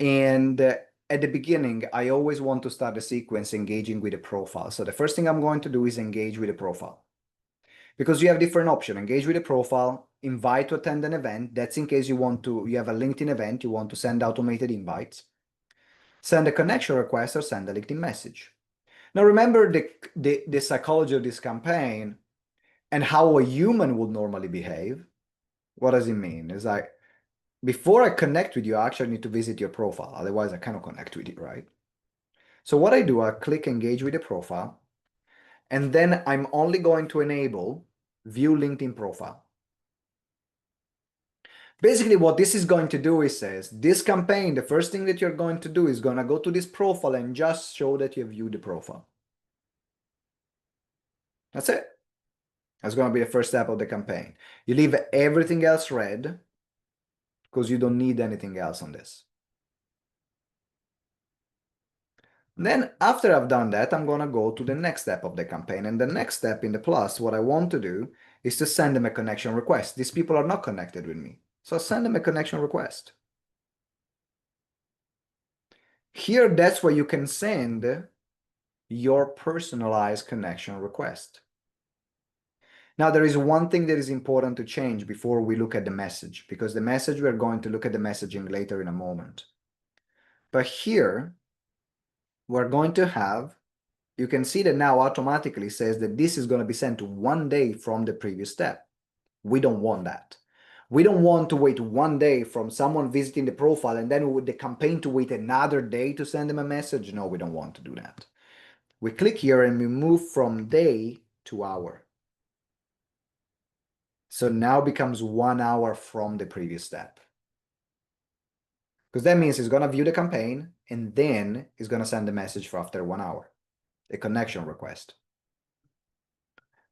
And at the beginning, I always want to start a sequence engaging with a profile. So the first thing I'm going to do is engage with a profile. Because you have different options. Engage with a profile, invite to attend an event. That's in case you have a LinkedIn event, you want to send automated invites. Send a connection request or send a LinkedIn message. Now remember the psychology of this campaign and how a human would normally behave. What does it mean? It's like, before I connect with you, I actually need to visit your profile. Otherwise, I cannot connect with you, right? So what I do, I click engage with the profile, and then I'm only going to enable view LinkedIn profile. Basically, what this is going to do is says, this campaign, the first thing that you're going to do is going to go to this profile and just show that you viewed the profile. That's it. That's going to be the first step of the campaign. You leave everything else red because you don't need anything else on this. Then after I've done that, I'm going to go to the next step of the campaign. And the next step in the plus, what I want to do is to send them a connection request. These people are not connected with me. So send them a connection request. Here, that's where you can send your personalized connection request. Now, there is one thing that is important to change before we look at the message, because the message, we're going to look at the messaging later in a moment. But here, we're going to have, you can see that now automatically says that this is going to be sent 1 day from the previous step. We don't want that. We don't want to wait 1 day from someone visiting the profile and then with the campaign to wait another day to send them a message. No, we don't want to do that. We click here and we move from day to hour. So now becomes 1 hour from the previous step. Because that means it's going to view the campaign and then it's going to send a message for after 1 hour, a connection request.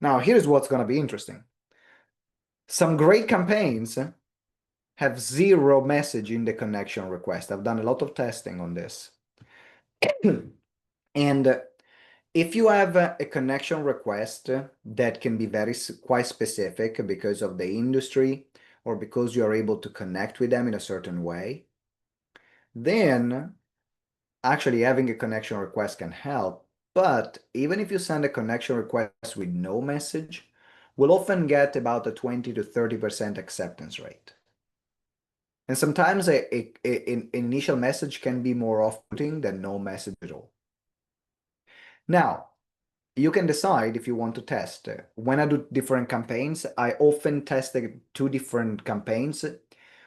Now, here's what's going to be interesting. Some great campaigns have zero message in the connection request. I've done a lot of testing on this. And if you have a connection request that can be quite specific because of the industry or because you are able to connect with them in a certain way, then actually having a connection request can help. But even if you send a connection request with no message, we'll often get about a 20 to 30% acceptance rate. And sometimes an initial message can be more off-putting than no message at all. Now, you can decide if you want to test. When I do different campaigns, I often test two different campaigns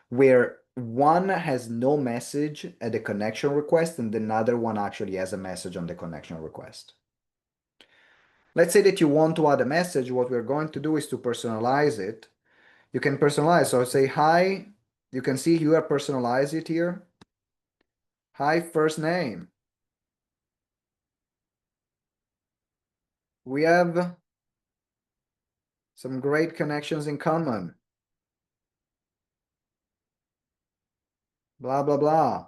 where one has no message at the connection request and another one actually has a message on the connection request. Let's say that you want to add a message. What we're going to do is to personalize it. You can personalize. So say, hi, you can see you have personalized it here. Hi, first name. We have some great connections in common. Blah, blah, blah.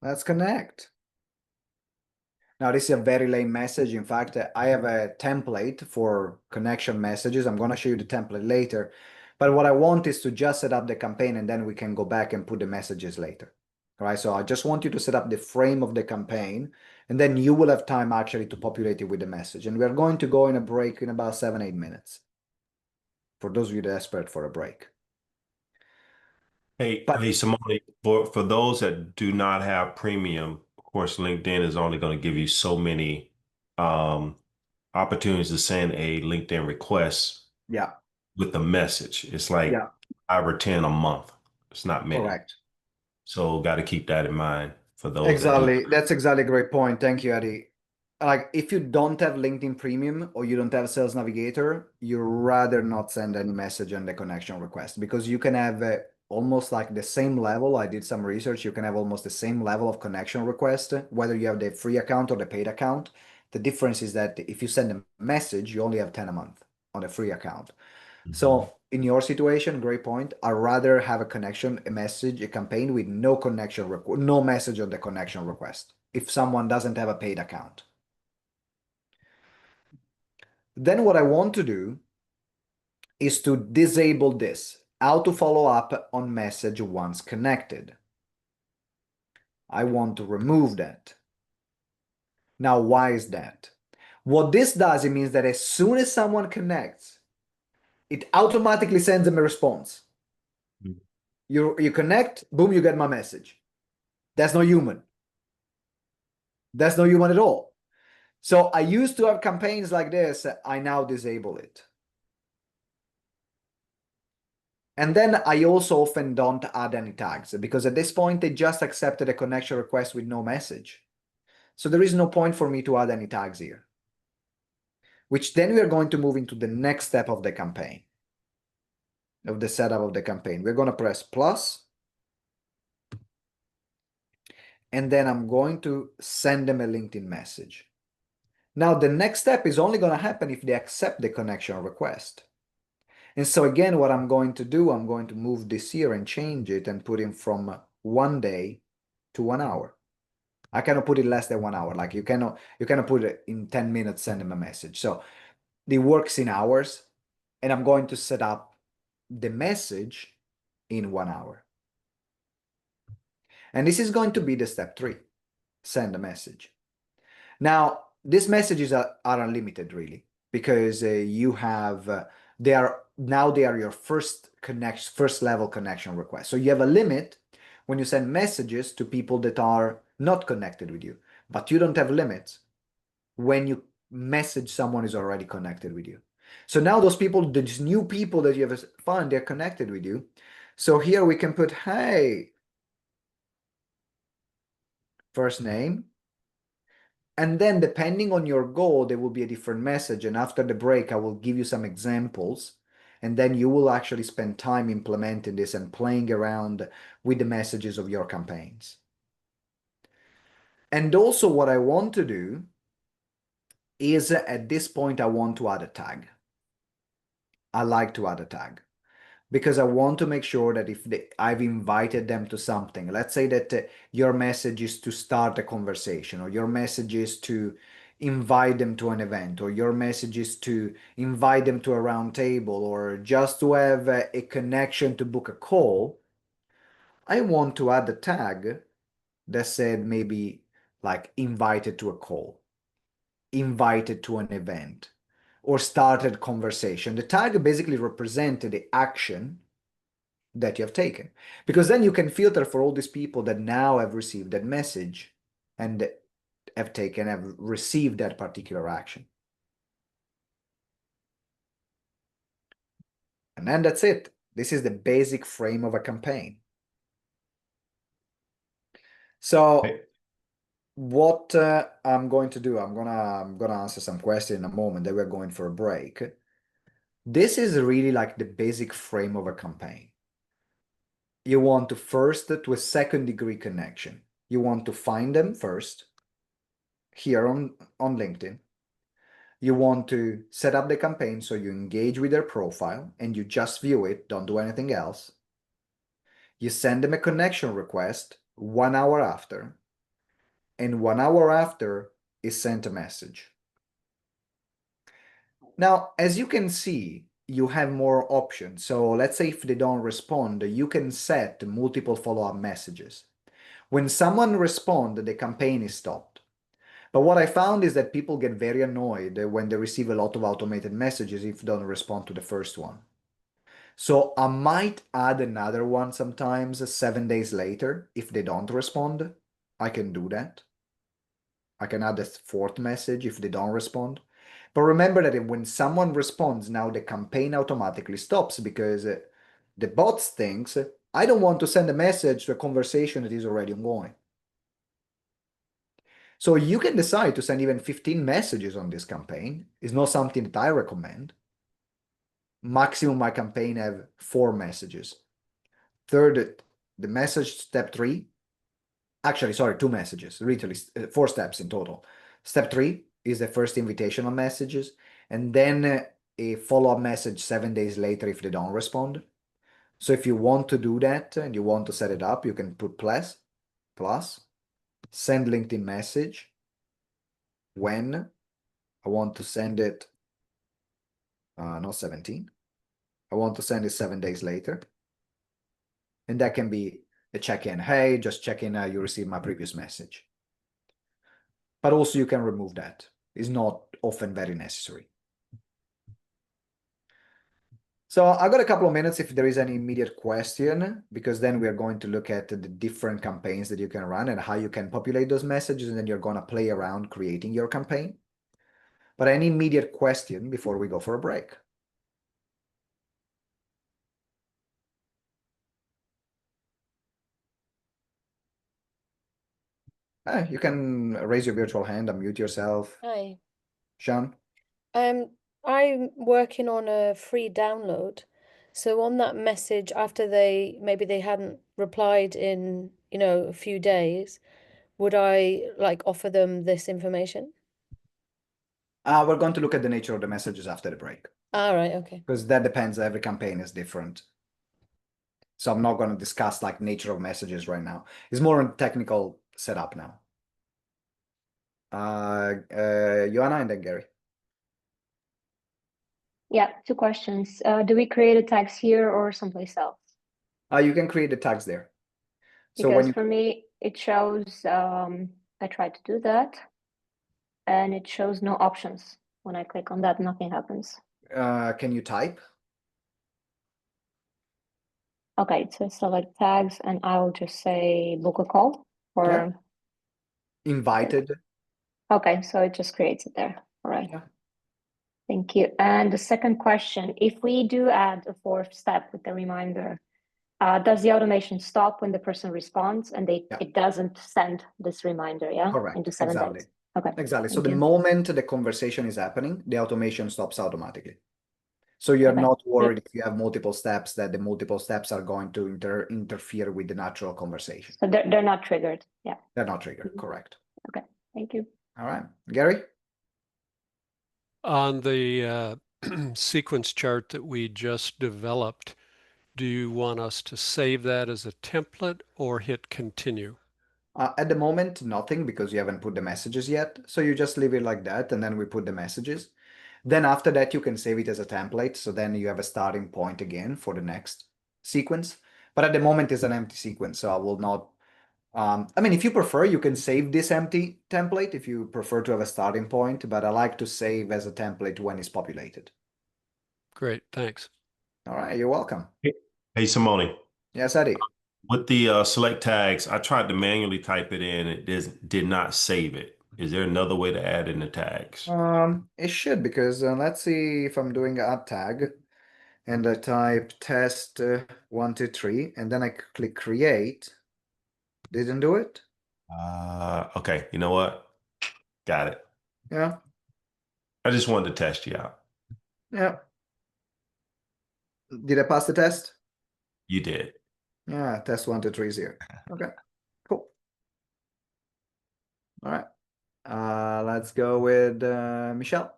Let's connect. Now, this is a very lame message. In fact, I have a template for connection messages. I'm going to show you the template later. But what I want is to just set up the campaign and then we can go back and put the messages later. All right, so I just want you to set up the frame of the campaign and then you will have time actually to populate it with the message. And we're going to go in a break in about 7-8 minutes. For those of you desperate for a break. Hey, Simone, for those that do not have premium, of course, LinkedIn is only going to give you so many opportunities to send a LinkedIn request Yeah. with the message. It's like 5 or 10 a month. It's not many. Correct. So got to keep that in mind for those Exactly. That's exactly a great point. Thank you, Eddie. Like if you don't have LinkedIn Premium or you don't have Sales Navigator, you rather not send any message on the connection request because you can have almost like the same level. I did some research. You can have almost the same level of connection request, whether you have the free account or the paid account. The difference is that if you send a message, you only have 10 a month on the free account. So in your situation, great point. I'd rather have a connection, a message, a campaign with no connection, no message on the connection request if someone doesn't have a paid account. Then what I want to do is to disable this, how to follow up on message once connected. I want to remove that. Now, why is that? What this does, it means that as soon as someone connects, it automatically sends them a response. You connect, boom, you get my message. That's not human. That's not human at all. So I used to have campaigns like this. I now disable it. And then I also often don't add any tags because at this point, they just accepted a connection request with no message. So there is no point for me to add any tags here, which then we are going to move into the next step of the campaign, of the setup of the campaign. We're going to press plus. And then I'm going to send them a LinkedIn message. Now, the next step is only going to happen if they accept the connection request. And so again, what I'm going to do, I'm going to move this here and change it and put it from 1 day to 1 hour. I cannot put it less than 1 hour. Like you cannot put it in 10 minutes, send them a message. So it works in hours and I'm going to set up the message in 1 hour. And this is going to be the step 3, send a message. Now, these messages are unlimited really, because you have, they are your first level connection request. So you have a limit when you send messages to people that are not connected with you, but you don't have limits when you message someone who's already connected with you. So now those people, these new people that you have found, they're connected with you. So here we can put, hey, first name. And then depending on your goal, there will be a different message. And after the break, I will give you some examples. And then you will actually spend time implementing this and playing around with the messages of your campaigns. And also what I want to do is at this point, I want to add a tag. I like to add a tag because I want to make sure that if I've invited them to something, let's say that your message is to start a conversation, or your message is to invite them to an event, or your message is to invite them to a round table, or just to have a connection to book a call, I want to add a tag that said maybe like invited to a call, invited to an event, or started conversation. The tag basically represented the action that you have taken, because then you can filter for all these people that now have received that message and have received that particular action. And then that's it. This is the basic frame of a campaign. So what I'm going to do, I'm gonna answer some questions in a moment, that we're going for a break. This is really like the basic frame of a campaign. You want to first to a second degree connection. You want to find them first here on LinkedIn. You want to set up the campaign so you engage with their profile and you just view it, don't do anything else. You send them a connection request 1 hour after, and 1 hour after is sent a message. Now, as you can see, you have more options. So let's say if they don't respond, you can set multiple follow-up messages. When someone responds, the campaign is stopped. But what I found is that people get very annoyed when they receive a lot of automated messages if they don't respond to the first one. So I might add another one sometimes 7 days later if they don't respond. I can do that. I can add a fourth message if they don't respond. But remember that when someone responds, now the campaign automatically stops, because the bot thinks, I don't want to send a message to a conversation that is already ongoing. So you can decide to send even 15 messages on this campaign. It's not something that I recommend. Maximum my campaign have 4 messages. Third, the message step 3. Actually, sorry, 2 messages. Literally 4 steps in total. Step 3 is the first invitational messages, and then a follow-up message 7 days later if they don't respond. So if you want to do that and you want to set it up, you can put plus, send LinkedIn message when I want to send it, not 17. I want to send it 7 days later. And that can be a check-in. Hey, just check in, you received my previous message. But also you can remove that. It's not often very necessary. So I got a couple of minutes if there is any immediate question, because then we are going to look at the different campaigns that you can run and how you can populate those messages, and then you're going to play around creating your campaign. But any immediate question before we go for a break? You can raise your virtual hand, unmute yourself. Hi. Sean? I'm working on a free download. So on that message, after maybe they hadn't replied in, a few days, would I like offer them this information? We're going to look at the nature of the messages after the break. All right, okay. Because that depends, every campaign is different. So I'm not going to discuss like nature of messages right now. It's more on technical setup now. Joanna and then Gary. Yeah, 2 questions. Do we create a tags here or someplace else? You can create the tags there. So Because for me, it shows, I tried to do that, and it shows no options. When I click on that, nothing happens. Can you type? Okay, it says select tags, and I'll just say book a call or Yeah. Invited. Okay, so it just creates it there. All right. Yeah. Thank you. And the second question, if we do add a 4th step with the reminder, does the automation stop when the person responds and it doesn't send this reminder, Correct. into 7 Exactly. days? Okay. Exactly. So Thank the you. moment the conversation is happening, the automation stops automatically. So you're Okay. not worried if you have multiple steps that the multiple steps are going to interfere with the natural conversation. So they're not triggered. Yeah. They're not triggered. Correct. Okay. Thank you. All right. Gary? On the sequence chart that we just developed, do you want us to save that as a template or hit continue? At the moment, nothing, because you haven't put the messages yet. So you just leave it like that, and then we put the messages. Then after that, you can save it as a template. So then you have a starting point again for the next sequence. But at the moment, it's an empty sequence. So I will not. I mean, if you prefer, you can save this empty template if you prefer to have a starting point. But I like to save as a template when it's populated. Great, thanks. All right, you're welcome. Hey, Simone. Yes, Eddie. With the select tags, I tried to manually type it in. It did not save it. Is there another way to add in the tags? It should, because let's see if I'm doing add tag and I type test 1, 2, 3, and then I click create. Didn't do it? Okay. You know what? Got it. Yeah. I just wanted to test you out. Yeah. Did I pass the test? You did. Yeah, test 1, 2, 3 is here. Okay, cool. All right. Let's go with Michelle.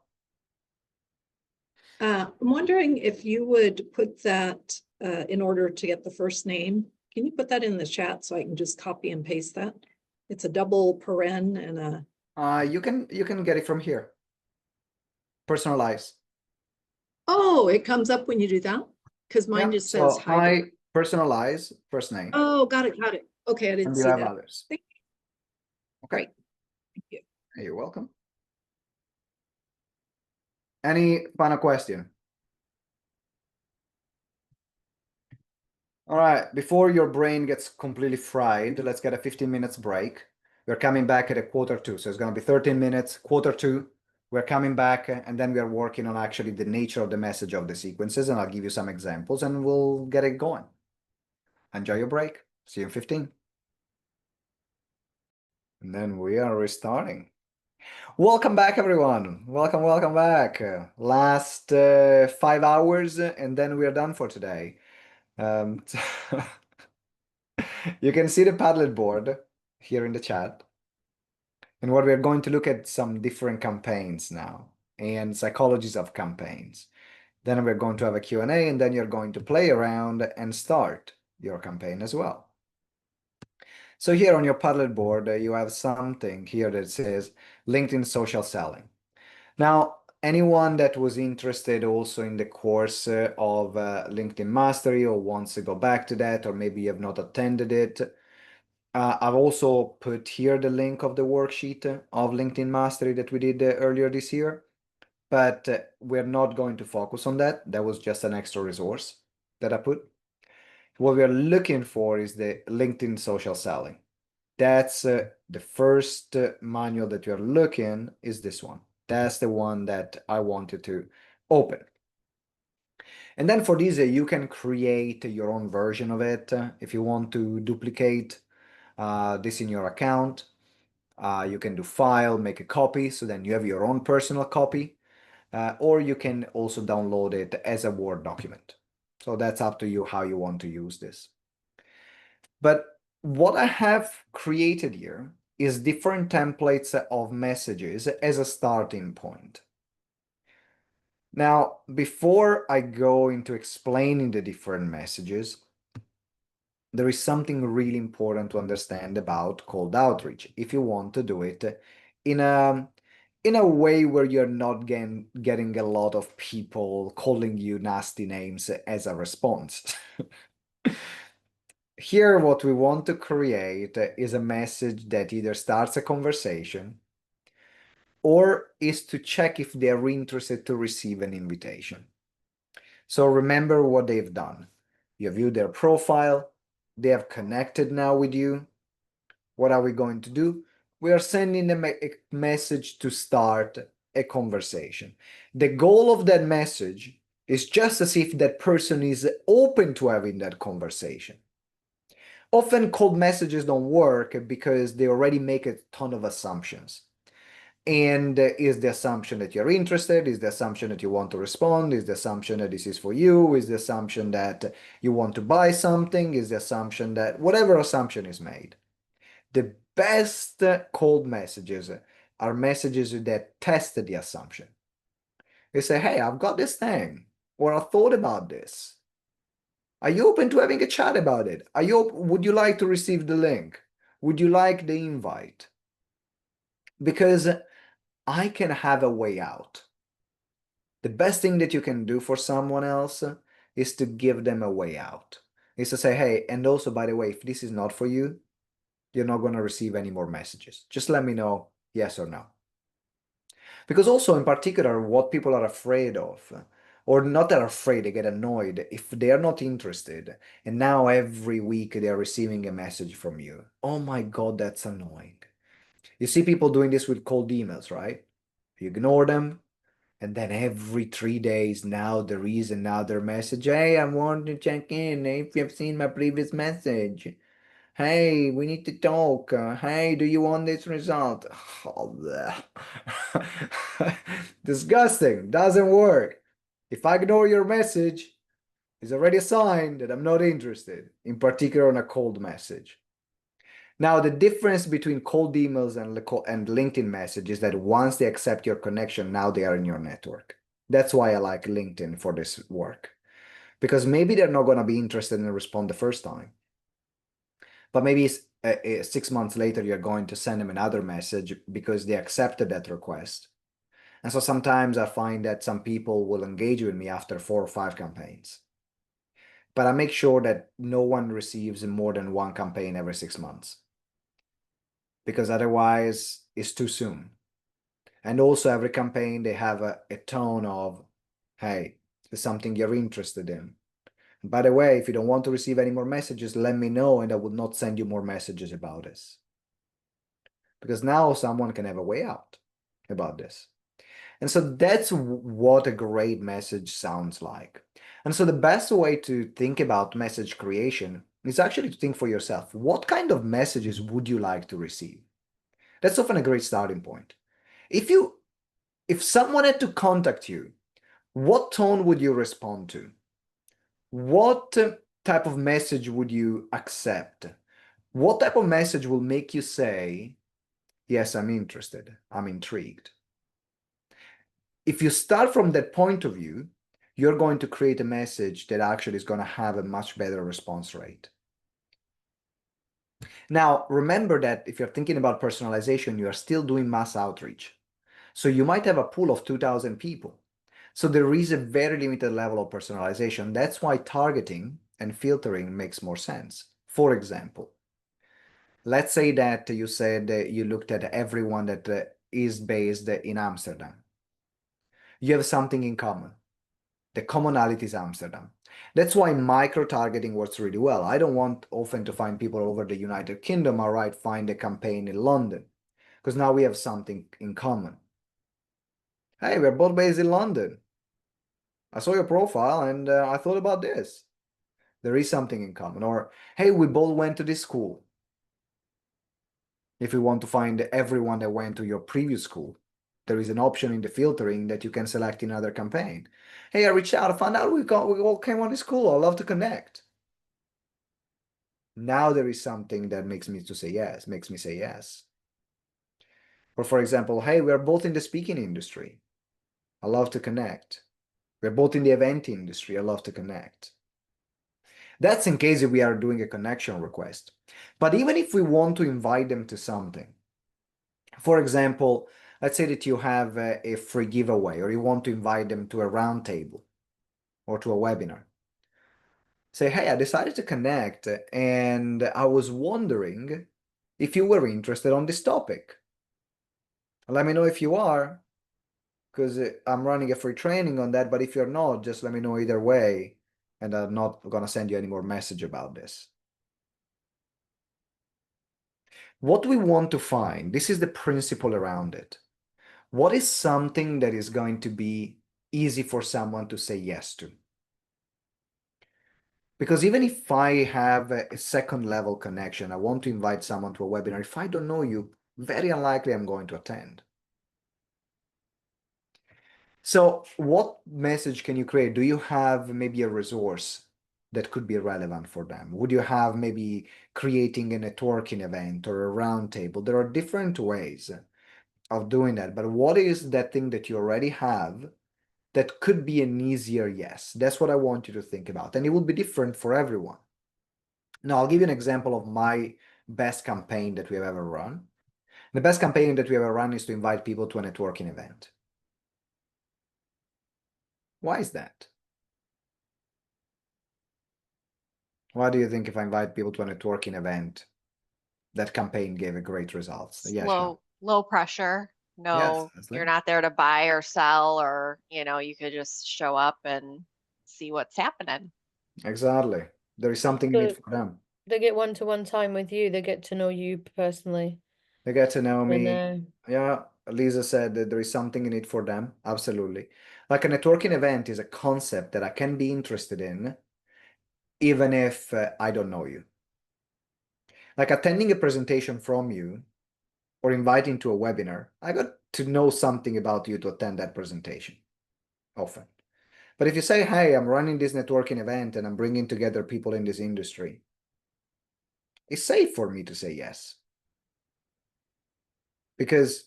I'm wondering if you would put that in order to get the first name. Can you put that in the chat so I can just copy and paste that? It's a double paren and a. You can get it from here. Personalize. Oh, it comes up when you do that? Because mine Yeah, just says so hi. personalize first name. Oh, got it, got it. Okay, I didn't And see you have that. others. Thank you. Okay. Great. Thank you. You're welcome. Any final question? All right, before your brain gets completely fried, let's get a 15 minutes break. We're coming back at a 1:45, so it's going to be 13 minutes, 1:45. We're coming back, and then we are working on actually the nature of the message of the sequences, and I'll give you some examples, and we'll get it going. Enjoy your break. See you in 15. And then we are restarting. Welcome back, everyone. Welcome, welcome back. Last 5 hours, and then we are done for today. You can see the Padlet board here in the chat. And what we're going to look at some different campaigns now and psychologies of campaigns. Then we're going to have a Q&A, and then you're going to play around and start your campaign as well. So here on your Padlet board, you have something here that says LinkedIn social selling. Now, anyone that was interested also in the course of LinkedIn Mastery or wants to go back to that, or maybe you have not attended it, I've also put here the link of the worksheet of LinkedIn Mastery that we did earlier this year, but we're not going to focus on that. That was just an extra resource that I put. What we're looking for is the LinkedIn social selling. That's the first manual that you're looking is this one. That's the one that I wanted to open. And then for this, you can create your own version of it. If you want to duplicate this in your account, you can do file, make a copy, so then you have your own personal copy, or you can also download it as a Word document. So that's up to you how you want to use this. But what I have created here is different templates of messages as a starting point. Now, before I go into explaining the different messages, there is something really important to understand about cold outreach if you want to do it in a way where you're not getting a lot of people calling you nasty names as a response. Here, what we want to create is a message that either starts a conversation or is to check if they're interested to receive an invitation. So remember what they've done. You have viewed their profile, they have connected now with you. What are we going to do? We are sending them a message to start a conversation. The goal of that message is just as if that person is open to having that conversation. Often cold messages don't work because they already make a ton of assumptions. And is the assumption that you're interested? Is the assumption that you want to respond? Is the assumption that this is for you? Is the assumption that you want to buy something? Is the assumption that whatever assumption is made? The best cold messages are messages that test the assumption. You say, hey, I've got this thing, or I thought about this. Are you open to having a chat about it? Would you like to receive the link? Would you like the invite? Because I can have a way out. The best thing that you can do for someone else is to give them a way out. Is to say, hey, and also, by the way, if this is not for you, you're not going to receive any more messages. Just let me know yes or no. Because also, in particular, what people are afraid of, or not that are afraid, they get annoyed if they are not interested. And now every week they are receiving a message from you. Oh my God, that's annoying. You see people doing this with cold emails, right? You ignore them, and then every 3 days, now there is another message. Hey, I want to check in if you've seen my previous message. Hey, we need to talk. Hey, do you want this result? Oh, disgusting. Doesn't work. If I ignore your message, it's already a sign that I'm not interested, in particular on a cold message. Now, the difference between cold emails and LinkedIn messages is that once they accept your connection, now they are in your network. That's why I like LinkedIn for this work. Because maybe they're not going to be interested in respond the first time. But maybe 6 months later, you're going to send them another message because they accepted that request. And so sometimes I find that some people will engage with me after 4 or 5 campaigns. But I make sure that no one receives more than 1 campaign every 6 months. Because otherwise, it's too soon. And also every campaign, they have a tone of, hey, there's something you're interested in. And by the way, if you don't want to receive any more messages, let me know and I will not send you more messages about this. Because now someone can have a way out about this. And so that's what a great message sounds like. And so the best way to think about message creation is actually to think for yourself, what kind of messages would you like to receive? That's often a great starting point. If someone had to contact you, what tone would you respond to? What type of message would you accept? What type of message will make you say, yes, I'm interested, I'm intrigued? If you start from that point of view, you're going to create a message that actually is going to have a much better response rate. Now, remember that if you're thinking about personalization, you are still doing mass outreach. So you might have a pool of 2,000 people. So there is a very limited level of personalization. That's why targeting and filtering makes more sense. For example, let's say that you said you looked at everyone that is based in Amsterdam. You have something in common. The commonality is Amsterdam. That's why micro-targeting works really well. I don't want often to find people over the United Kingdom. All right, find a campaign in London, because now we have something in common. Hey, we're both based in London. I saw your profile and I thought about this. There is something in common. Or, hey, we both went to this school. If you want to find everyone that went to your previous school, there is an option in the filtering that you can select in other campaign. Hey, I reached out, I found out we all came on this school. I love to connect. Now there is something that makes me say yes. Or for example, hey, we're both in the speaking industry. I love to connect. We're both in the event industry. I love to connect. That's in case we are doing a connection request. But even if we want to invite them to something, for example, let's say that you have a free giveaway or you want to invite them to a roundtable or to a webinar. Say, hey, I decided to connect and I was wondering if you were interested on this topic. Let me know if you are, because I'm running a free training on that, but if you're not, just let me know either way, and I'm not going to send you any more message about this. What we want to find, this is the principle around it. What is something that is going to be easy for someone to say yes to? Because even if I have a second level connection, I want to invite someone to a webinar, if I don't know you, very unlikely I'm going to attend. So what message can you create? Do you have maybe a resource that could be relevant for them? Would you have maybe creating a networking event or a roundtable? There are different ways of doing that, but what is that thing that you already have that could be an easier yes. That's what I want you to think about. And it will be different for everyone. Now, I'll give you an example of my best campaign that we have ever run. The best campaign that we ever run is to invite people to a networking event. Why is that? Why do you think if I invite people to a networking event, that campaign gave a great results? Yes, low pressure. No, you're not there to buy or sell, or you could just show up and see what's happening. Exactly. There is something in it for them. They get one-to-one time with you. They get to know you personally. They get to know me. Yeah, Lisa said that there is something in it for them. Absolutely. Like a networking event is a concept that I can be interested in, even if I don't know you. Like attending a presentation from you or inviting to a webinar, I got to know something about you to attend that presentation often. But if you say, hey, I'm running this networking event and I'm bringing together people in this industry, it's safe for me to say yes. Because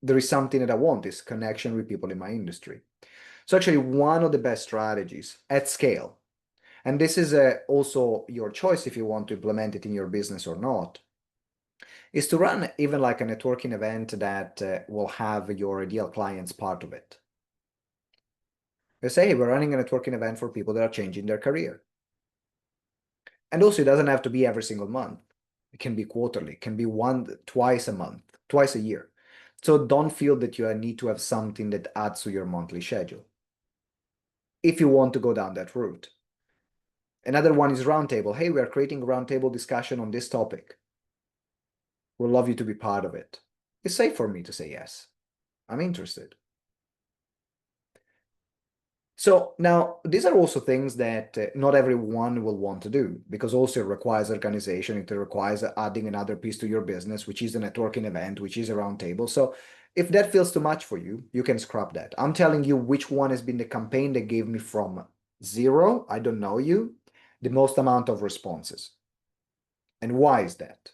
there is something that I want, this connection with people in my industry. So actually one of the best strategies at scale, and this is also your choice if you want to implement it in your business or not, is to run even like a networking event that will have your ideal clients part of it. You say, hey, we're running a networking event for people that are changing their career. And also it doesn't have to be every single month. It can be quarterly, it can be twice a month, twice a year. So don't feel that you need to have something that adds to your monthly schedule, if you want to go down that route. Another one is roundtable. Hey, we are creating a roundtable discussion on this topic. We'd love you to be part of it. It's safe for me to say yes. I'm interested. So now these are also things that not everyone will want to do, because also it requires organization. It requires adding another piece to your business, which is a networking event, which is a roundtable. So if that feels too much for you, you can scrap that. I'm telling you which one has been the campaign that gave me from 0, I don't know you, the most amount of responses. And why is that?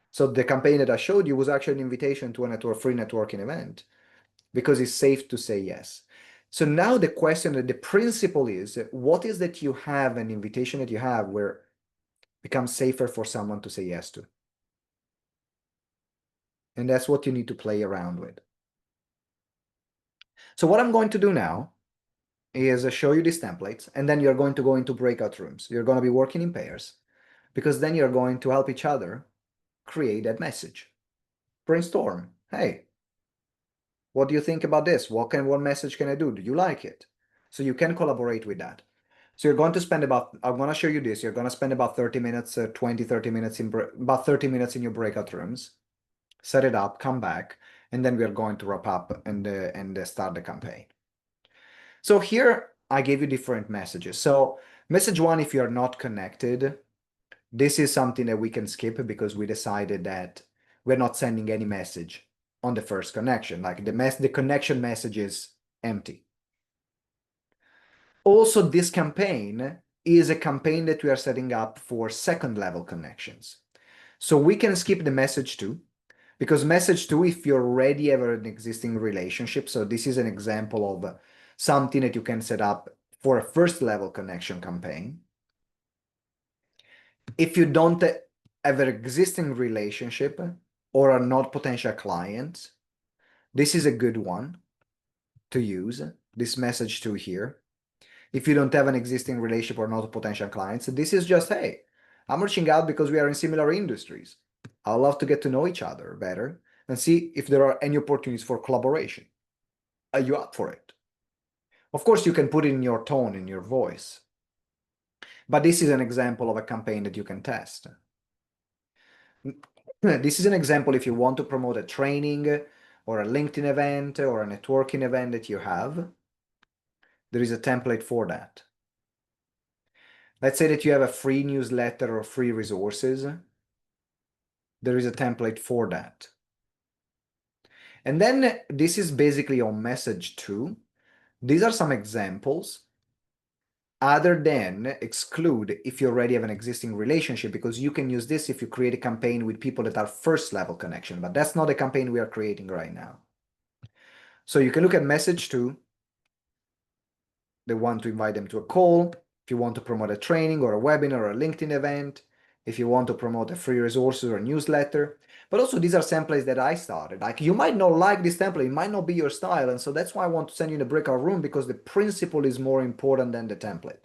So the campaign that I showed you was actually an invitation to a free networking event, because it's safe to say yes. So now the question, the principle is, what is that you have, an invitation that you have where it becomes safer for someone to say yes to? And that's what you need to play around with. So what I'm going to do now is show you these templates, and then you're going to go into breakout rooms. You're going to be working in pairs, because then you're going to help each other create that message. Brainstorm. Hey, what do you think about this? What message can I do? Do you like it? So you can collaborate with that. So you're going to spend I'm going to show you this. You're going to spend about 30 minutes, 20, 30 minutes about 30 minutes in your breakout rooms. Set it up, come back, and then we are going to wrap up and start the campaign. So here I gave you different messages. So message 1, if you're not connected, this is something that we can skip because we decided that we're not sending any message on the first connection. Like the connection message is empty. Also, this campaign is a campaign that we are setting up for second level connections. So we can skip the message 2, because message 2, if you already have an existing relationship, so this is an example of something that you can set up for a first level connection campaign. If you don't have an existing relationship or are not potential clients, this is a good one to use, this message 2 here. If you don't have an existing relationship or not potential clients, this is just, hey, I'm reaching out because we are in similar industries. I'd love to get to know each other better and see if there are any opportunities for collaboration. Are you up for it? Of course, you can put it in your tone, in your voice. But this is an example of a campaign that you can test. This is an example if you want to promote a training or a LinkedIn event or a networking event that you have. There is a template for that. Let's say that you have a free newsletter or free resources. There is a template for that. And then this is basically on message 2. These are some examples, other than exclude if you already have an existing relationship, because you can use this if you create a campaign with people that are first level connection, but that's not a campaign we are creating right now. So you can look at message 2. they want to invite them to a call, if you want to promote a training or a webinar or a LinkedIn event, if you want to promote a free resources or a newsletter. But also these are templates that I started. Like you might not like this template, it might not be your style. And so that's why I want to send you in a breakout room, because the principle is more important than the template.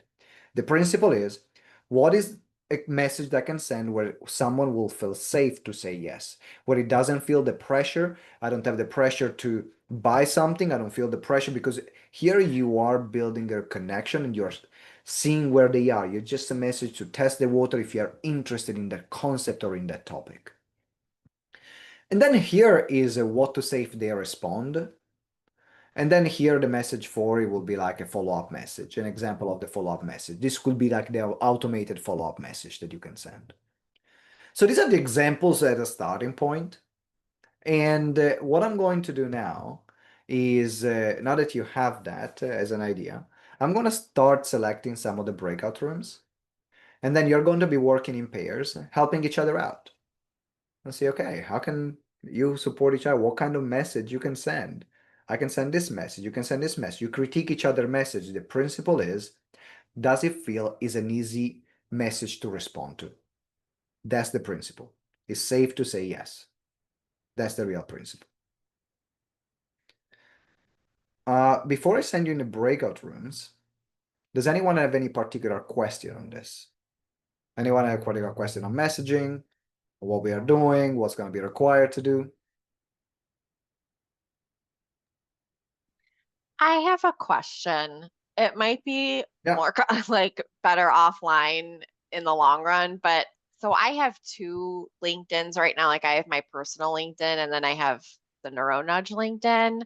The principle is, what is a message that I can send where someone will feel safe to say yes, where it doesn't feel the pressure. I don't have the pressure to buy something. I don't feel the pressure, because here you are building a connection and you're seeing where they are. You're just a message to test the water if you're interested in that concept or in that topic. And then here is what to say if they respond. And then here the message for it will be like a follow-up message, an example of the follow-up message. This could be like the automated follow-up message that you can send. So these are the examples at a starting point. And what I'm going to do now is, now that you have that as an idea, I'm going to start selecting some of the breakout rooms. And then you're going to be working in pairs, helping each other out. And say, okay, how can you support each other? What kind of message you can send? I can send this message. You can send this message. You critique each other's message. The principle is, does it feel is an easy message to respond to? That's the principle. It's safe to say yes. That's the real principle. Before I send you in the breakout rooms, does anyone have any particular question on this? Anyone have a particular question on messaging, what we are doing, what's going to be required to do? I have a question. It might be Yeah. more like better offline in the long run, but so I have two LinkedIns right now. Like I have my personal LinkedIn and then I have the NeuroNudge LinkedIn.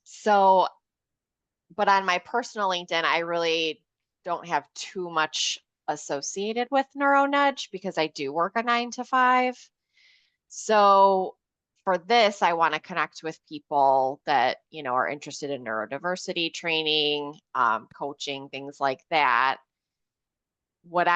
So, but on my personal LinkedIn, I really don't have too much associated with NeuroNudge because I do work a 9 to 5. So for this, I want to connect with people that, you know, are interested in neurodiversity training, coaching, things like that. Would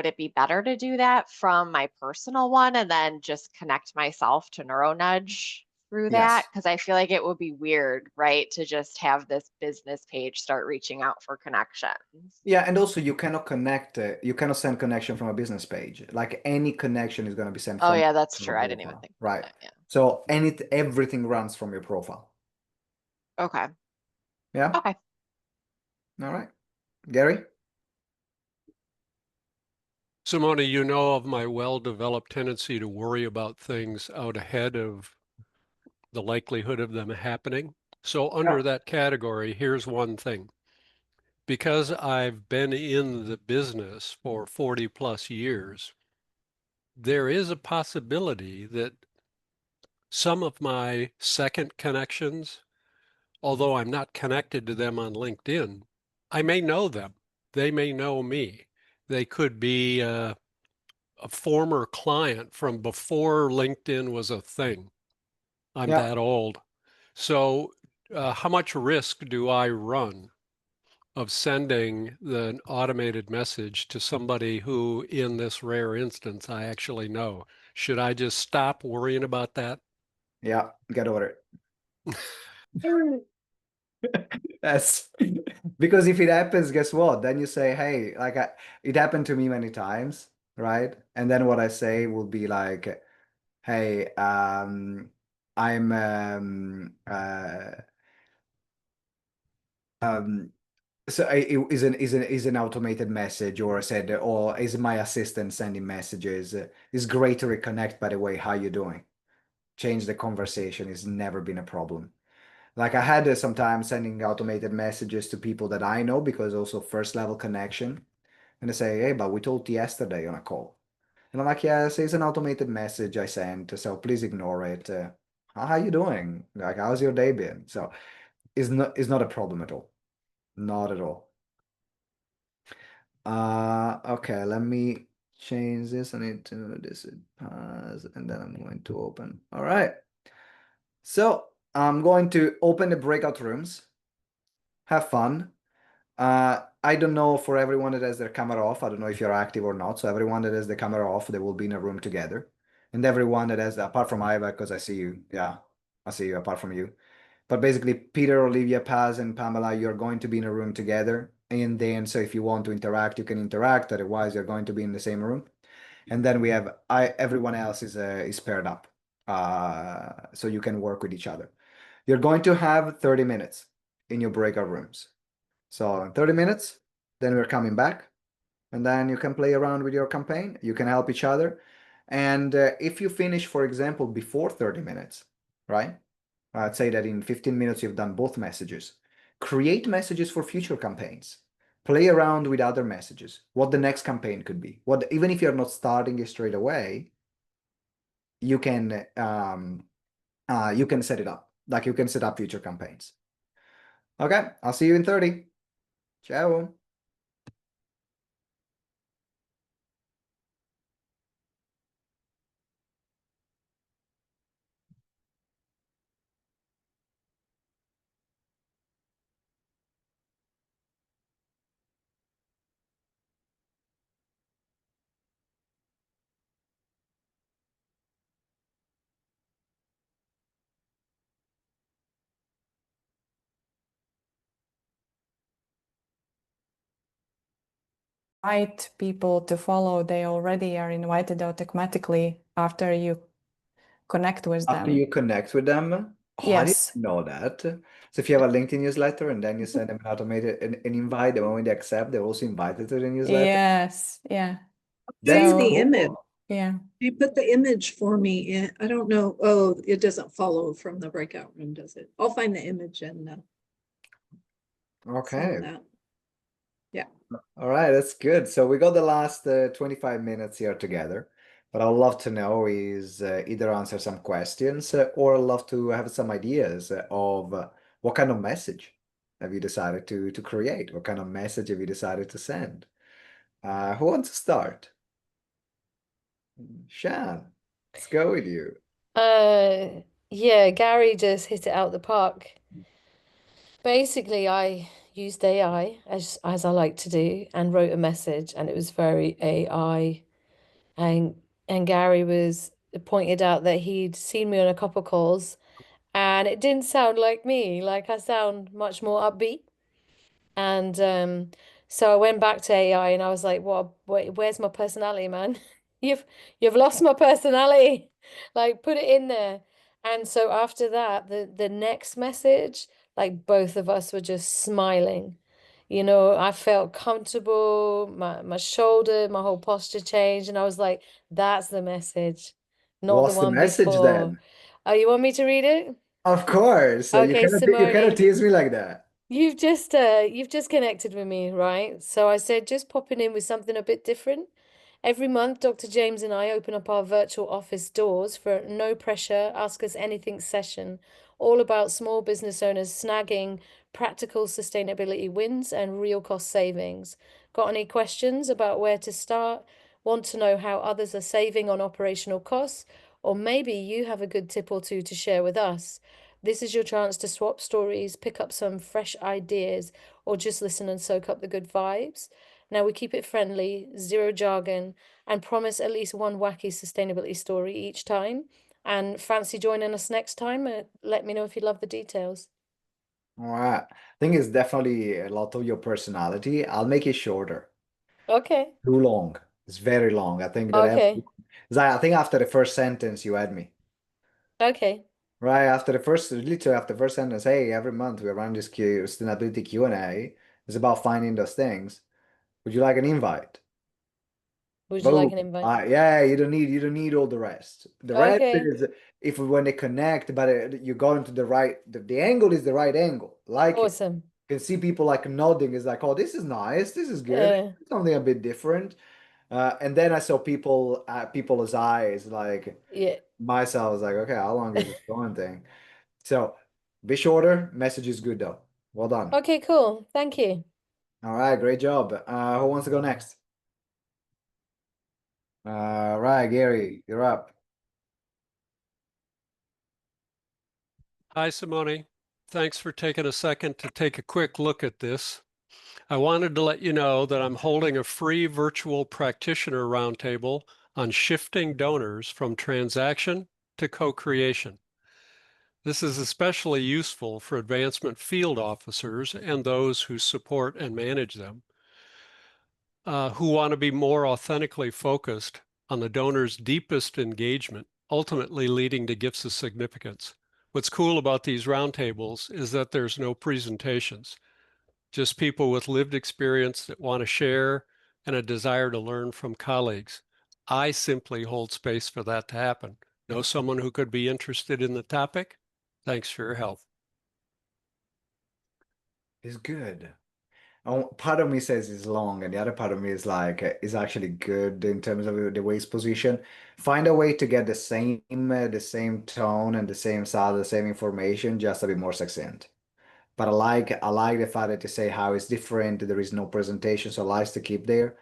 it be better to do that from my personal one and then just connect myself to NeuroNudge through that? Yes. Because I feel like it would be weird, right, to just have this business page start reaching out for connections. Yeah, and also you cannot connect, you cannot send connection from a business page. Like any connection is going to be sent Oh from yeah, that's your true. I didn't even profile, think right? about that. Yeah. So everything runs from your profile. Okay. Yeah. Okay. All right, Gary. Simone, you know of my well-developed tendency to worry about things out ahead of the likelihood of them happening. So under that category, here's one thing. Because I've been in the business for 40 plus years, there is a possibility that some of my second connections, although I'm not connected to them on LinkedIn, I may know them. They may know me. They could be a former client from before LinkedIn was a thing. I'm Yeah. that old. So how much risk do I run of sending the automated message to somebody who, in this rare instance, I actually know? Should I just stop worrying about that? Yeah, get over it. That's because if it happens, guess what? Then you say, hey, like it happened to me many times, right? And then what I say will be like, hey, I'm so it is an automated message, or I said, or is my assistant sending messages? It's great to reconnect, by the way, how you doing? Change the conversation has never been a problem. Like I had sometimes sending automated messages to people that I know because also first level connection. And they say, hey, but we talked yesterday on a call. And I'm like, yes, it's an automated message I sent, so please ignore it. How you doing? Like, how's your day been? So it's not a problem at all. Not at all. Okay, let me change this. I need to this pause, and then I'm going to open. All right. So I'm going to open the breakout rooms. Have fun. I don't know for everyone that has their camera off. I don't know if you're active or not. So everyone that has the camera off, they will be in a room together. And everyone that has, apart from Iva, because I see you. Yeah, I see you apart from you. But basically, Peter, Olivia, Paz, and Pamela, you're going to be in a room together. And then, so if you want to interact, you can interact. Otherwise, you're going to be in the same room. And then we have everyone else is paired up, so you can work with each other. You're going to have 30 minutes in your breakout rooms. So in 30 minutes, then we're coming back, and then you can play around with your campaign. You can help each other. And if you finish, for example, before 30 minutes, right? I'd say that in 15 minutes, you've done both messages. Create messages for future campaigns. Play around with other messages, what the next campaign could be. Even if you're not starting it straight away, you can set it up. Like you can set up future campaigns. Okay, I'll see you in 30. Ciao. Invite people to follow, they already are invited automatically after you connect with them. After you connect with them? Oh, I Yes. didn't know that. So if you have a LinkedIn newsletter and then you send them an automated an invite, the moment they accept, they're also invited to the newsletter. Yes, yeah. That's Save the cool. image. Yeah. You put the image for me in, I don't know, oh, it doesn't follow from the breakout room, does it? I'll find the image and Okay. send that. Yeah. All right, that's good. So we got the last 25 minutes here together. What I'd love to know is either answer some questions or I'd love to have some ideas of what kind of message have you decided to create? What kind of message have you decided to send? Who wants to start? Shan, let's go with you. Yeah, Gary just hit it out the park. Basically, I used AI as I like to do and wrote a message, and it was very AI. And Gary was pointed out that he'd seen me on a couple calls, and it didn't sound like me. Like I sound much more upbeat. And so I went back to AI and I was like, "What? Where's my personality, man? You've lost my personality. Like, put it in there." And so after that, the next message, like both of us were just smiling. You know, I felt comfortable, my shoulder, my whole posture changed, and I was like, "That's the message, not the What's the one message before." then? Oh, you want me to read it? Of course, Okay, you cannot Simone. tease me like that. You've just connected with me, right? So I said just popping in with something a bit different. Every month, Dr. James and I open up our virtual office doors for no pressure, ask us anything session, all about small business owners snagging practical sustainability wins and real cost savings. Got any questions about where to start? Want to know how others are saving on operational costs? Or maybe you have a good tip or two to share with us. This is your chance to swap stories, pick up some fresh ideas, or just listen and soak up the good vibes. Now, we keep it friendly, zero jargon, and promise at least one wacky sustainability story each time. And fancy joining us next time? Let me know if you love the details. All right. I think it's definitely a lot of your personality. I'll make it shorter. Okay. Too long. It's very long. I think Okay. I think after the first sentence you had me. Okay. Right literally after the first sentence, hey, every month we run this sustainability Q&A. It's about finding those things. Would you like an invite? Would you like Boom. an invite? Yeah, you don't need all the rest. The rest Okay. is if when they connect, but you go into the right, the angle is the right angle. Like it. Awesome. You can see people like nodding. It's like, oh, this is nice. This is good. Something a bit different. And then I saw people's eyes, like Yeah. myself was like, okay, how long is this going thing? So be shorter. Message is good though. Well done. Okay, cool. Thank you. All right, great job. Who wants to go next? Right, Gary, you're up. Hi, Simone. Thanks for taking a second to take a quick look at this. I wanted to let you know that I'm holding a free virtual practitioner roundtable on shifting donors from transaction to co-creation. This is especially useful for advancement field officers and those who support and manage them, who want to be more authentically focused on the donor's deepest engagement, ultimately leading to gifts of significance. What's cool about these roundtables is that there's no presentations, just people with lived experience that want to share and a desire to learn from colleagues. I simply hold space for that to happen. Know someone who could be interested in the topic? Thanks for your help. It's good. Part of me says it's long, and the other part of me is like is actually good in terms of the way it's positioned. Find a way to get the same tone and the same style, the same information, just a bit more succinct. But I like the fact that you say how it's different. There is no presentation, so I like to keep there.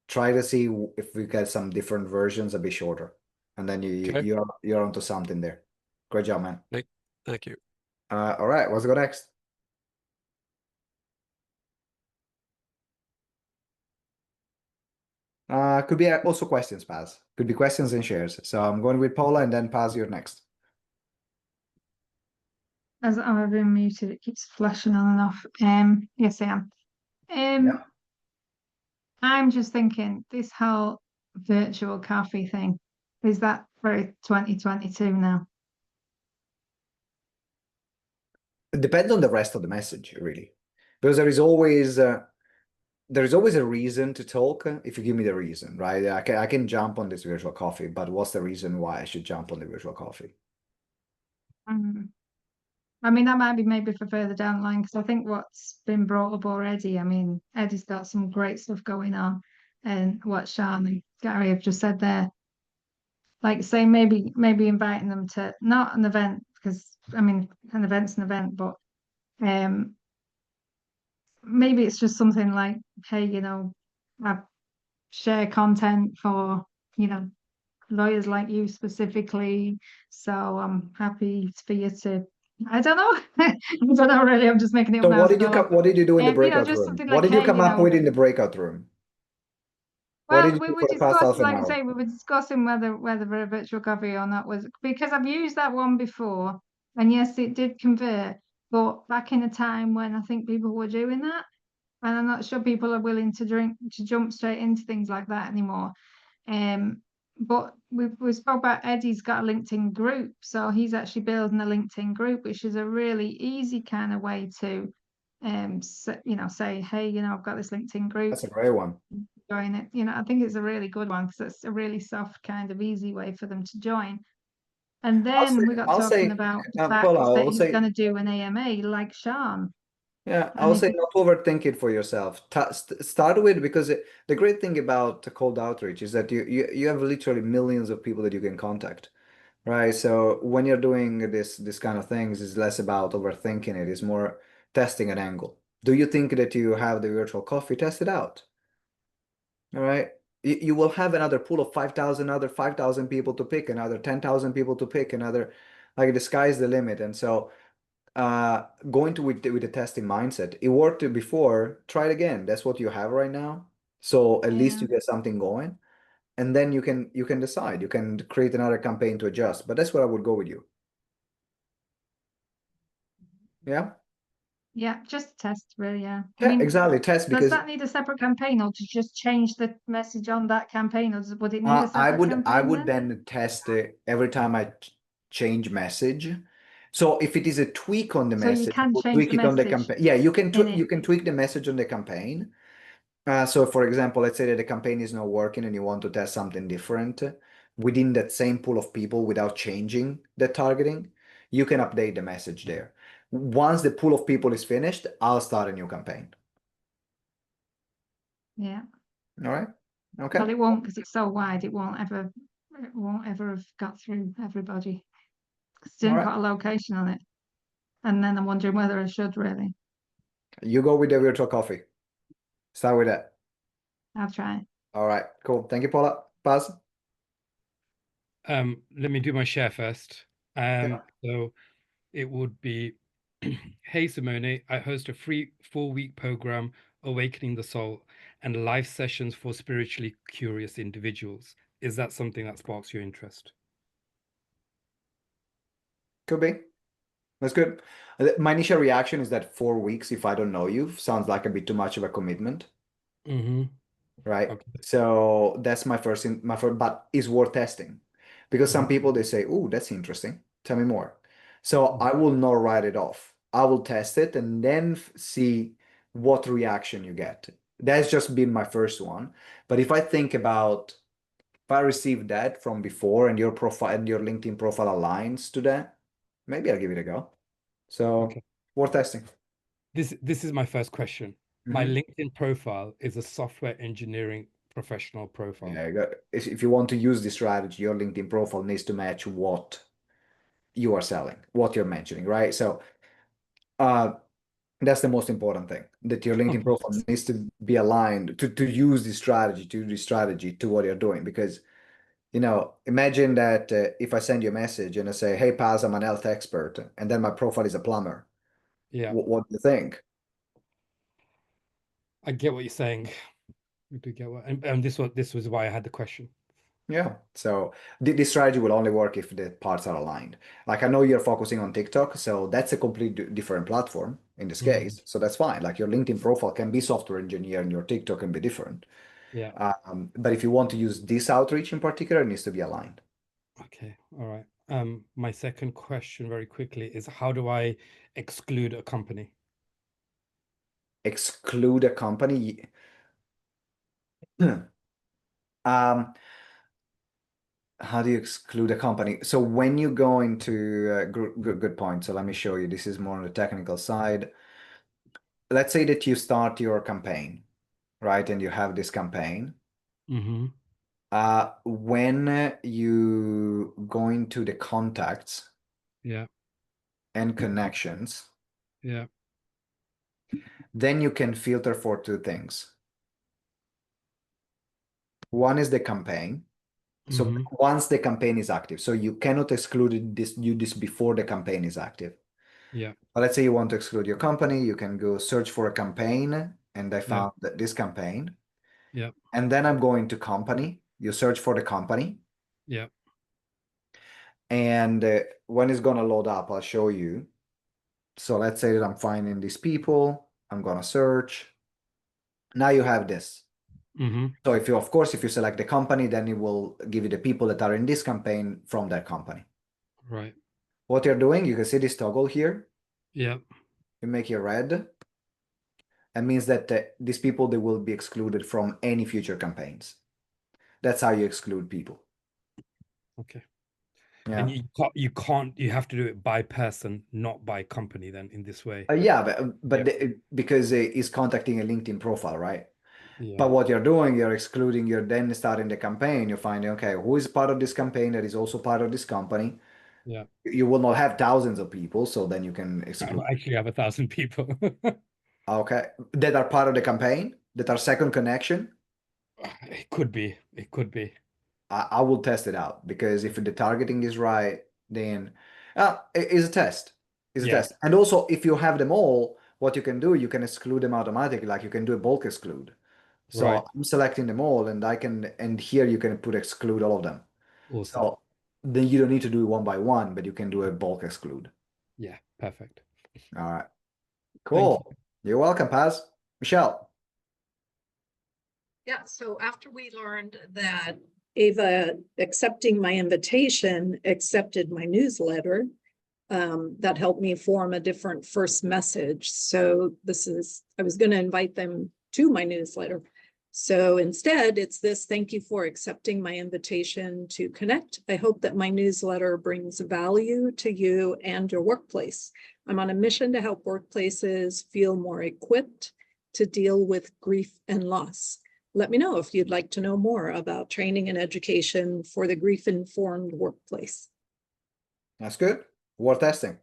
Try to see if we get some different versions a bit shorter, and then Okay. you're onto something there. Great job, man. Thank you. All right, let's go next. Could be also questions, Paz. Could be questions and shares. So I'm going with Paula, and then Paz, you're next. As I've been muted, it keeps flashing on and off. Yes, I am. Yeah. I'm just thinking this whole virtual coffee thing, is that very 2022 now? It depends on the rest of the message, really, because there is always a reason to talk if you give me the reason, right? I can jump on this virtual coffee, but what's the reason why I should jump on the virtual coffee? I mean, that might be maybe for further down the line, because I think what's been brought up already, I mean, Eddie's got some great stuff going on, and what Sean and Gary have just said there, like say maybe inviting them to not an event, because I mean an event's an event, but maybe it's just something like, hey, you know, I share content for, you know, lawyers like you specifically, so I'm happy for you to, I don't know. I don't know really, I'm just making it So up now. what did you do in the You know, breakout just room? something What like, did you hey, come you up know, with in the breakout room? What did well, you we do were for the past half discussing, an like I hour? say, we were discussing whether a virtual coffee or not was, because I've used that one before, and yes, it did convert, but back in a time when I think people were doing that, and I'm not sure people are willing to jump straight into things like that anymore. But we spoke about Eddie's got a LinkedIn group, so he's actually building a LinkedIn group, which is a really easy kind of way to, you know, say, hey, you know, I've got this LinkedIn group. That's a great one. Join it. You know, I think it's a really good one, because it's a really soft kind of easy way for them to join. And then we got talking about the fact Paula, that he's going to do an AMA like Sean. Yeah, I And would if say it- not overthink it for yourself. Start with, because the great thing about the cold outreach is that you have literally millions of people that you can contact, right? So when you're doing this kind of things, it's less about overthinking it. It's more testing an angle. Do you think that you have the virtual coffee? Test it out. All right. You will have another pool of 5,000, other 5,000 people to pick, another 10,000 people to pick, another, like the sky's the limit. And so going to with the testing mindset, it worked before, try it again. That's what you have right now. So at least you get something going, and then you can decide. You can create another campaign to adjust. But that's what I would go with you. Yeah. Yeah, just test really. Yeah. I Yeah, mean, exactly. Test, does because that need a separate campaign, or to just change the message on that campaign, or would it need a separate I campaign would then? then test it every time I change message. So if it is a tweak on the So you message, can we'll change tweak the it on the message campaign. Yeah, you can in it. you can tweak the message on the campaign. So for example, let's say that the campaign is not working and you want to test something different within that same pool of people without changing the targeting, you can update the message there. Once the pool of people is finished, I'll start a new campaign. Yeah. All right. Okay. Well, it won't, because it's so wide. It won't ever have got through everybody. Because didn't All right. put a location on it. And then I'm wondering whether I should really. You go with the virtual coffee. Start with that. I'll try. All right. Cool. Thank you, Paula. Paz. Let me do my share first. Yeah. So it would be, hey Simone, I host a free 4-week program, Awakening the Soul, and live sessions for spiritually curious individuals. Is that something that sparks your interest? Could be. That's good. My initial reaction is that 4 weeks, if I don't know you, sounds like a bit too much of a commitment, Mm-hmm. right? Okay. So that's my first, but it's worth testing because some Mhm. people they say, "Oh, that's interesting. Tell me more." So Mhm. I will not write it off. I will test it and then see what reaction you get. That's just been my first one. But if I think about if I received that from before and your profile and your LinkedIn profile aligns to that, maybe I'll give it a go. So Okay. worth testing. This is my first question. My Mhm. LinkedIn profile is a software engineering professional profile. Yeah, if you want to use this strategy, your LinkedIn profile needs to match what you are selling, what you're mentioning, right? So that's the most important thing, that your LinkedIn Okay. profile needs to be aligned to use this strategy, to what you're doing. Because, imagine that if I send you a message and I say, hey, Paz, I'm an health expert, and then my profile is a plumber. Yeah, What do you think? I get what you're saying. I do get what, and this was why I had the question. Yeah. So this strategy will only work if the parts are aligned. Like I know you're focusing on TikTok, so that's a completely different platform in this case. So that's fine. Like your LinkedIn profile can be software engineer and your TikTok can be different. Yeah. But if you want to use this outreach in particular, it needs to be aligned. Okay. All right. My second question very quickly is how do I exclude a company? Exclude a company. How do you exclude a company? So when you go into good point. So let me show you. This is more on the technical side. Let's say that you start your campaign, right? And you have this campaign. Mm-hmm. When you go into the contacts Yeah. and connections, Yeah. then you can filter for two things. One is the campaign. So Mm-hmm. once the campaign is active, so you cannot exclude this before the campaign is active. Yeah. But let's say you want to exclude your company, you can go search for a campaign, and I Yeah. found that this campaign. Yeah. And then I'm going to company. You search for the company. Yeah. And when it's going to load up, I'll show you. So let's say that I'm finding these people. I'm going to search. Now you have this. Mm-hmm. So of course, if you select the company, then it will give you the people that are in this campaign from that company. Right. What you're doing, you can see this toggle here. Yeah. You make it red. That means that these people, they will be excluded from any future campaigns. That's how you exclude people. Okay. Yeah. And you have to do it by person, not by company then in this way. Yeah, but Yeah. because it's contacting a LinkedIn profile, right? Yeah. But what you're doing, you're excluding, you're then starting the campaign, you're finding, okay, who is part of this campaign that is also part of this company? Yeah. You will not have thousands of people, so then you can I exclude. actually have 1,000 people. Okay, that are part of the campaign, that are second connection. It could be. It could be. I will test it out because if the targeting is right, then it's a test. It's a Yeah. test. And also, if you have them all, what you can do, you can exclude them automatically. Like you can do a bulk exclude. So Right. I'm selecting them all, and here you can put exclude all of them. Awesome. So then you don't need to do it one by one, but you can do a bulk exclude. Yeah. Perfect. All right. Thank you. Cool. You're welcome, Paz. Michelle. Yeah, so after we learned that Ava accepting my invitation accepted my newsletter, that helped me form a different first message. So I was going to invite them to my newsletter. So instead, it's this: thank you for accepting my invitation to connect. I hope that my newsletter brings value to you and your workplace. I'm on a mission to help workplaces feel more equipped to deal with grief and loss. Let me know if you'd like to know more about training and education for the grief-informed workplace. That's good. Worth testing.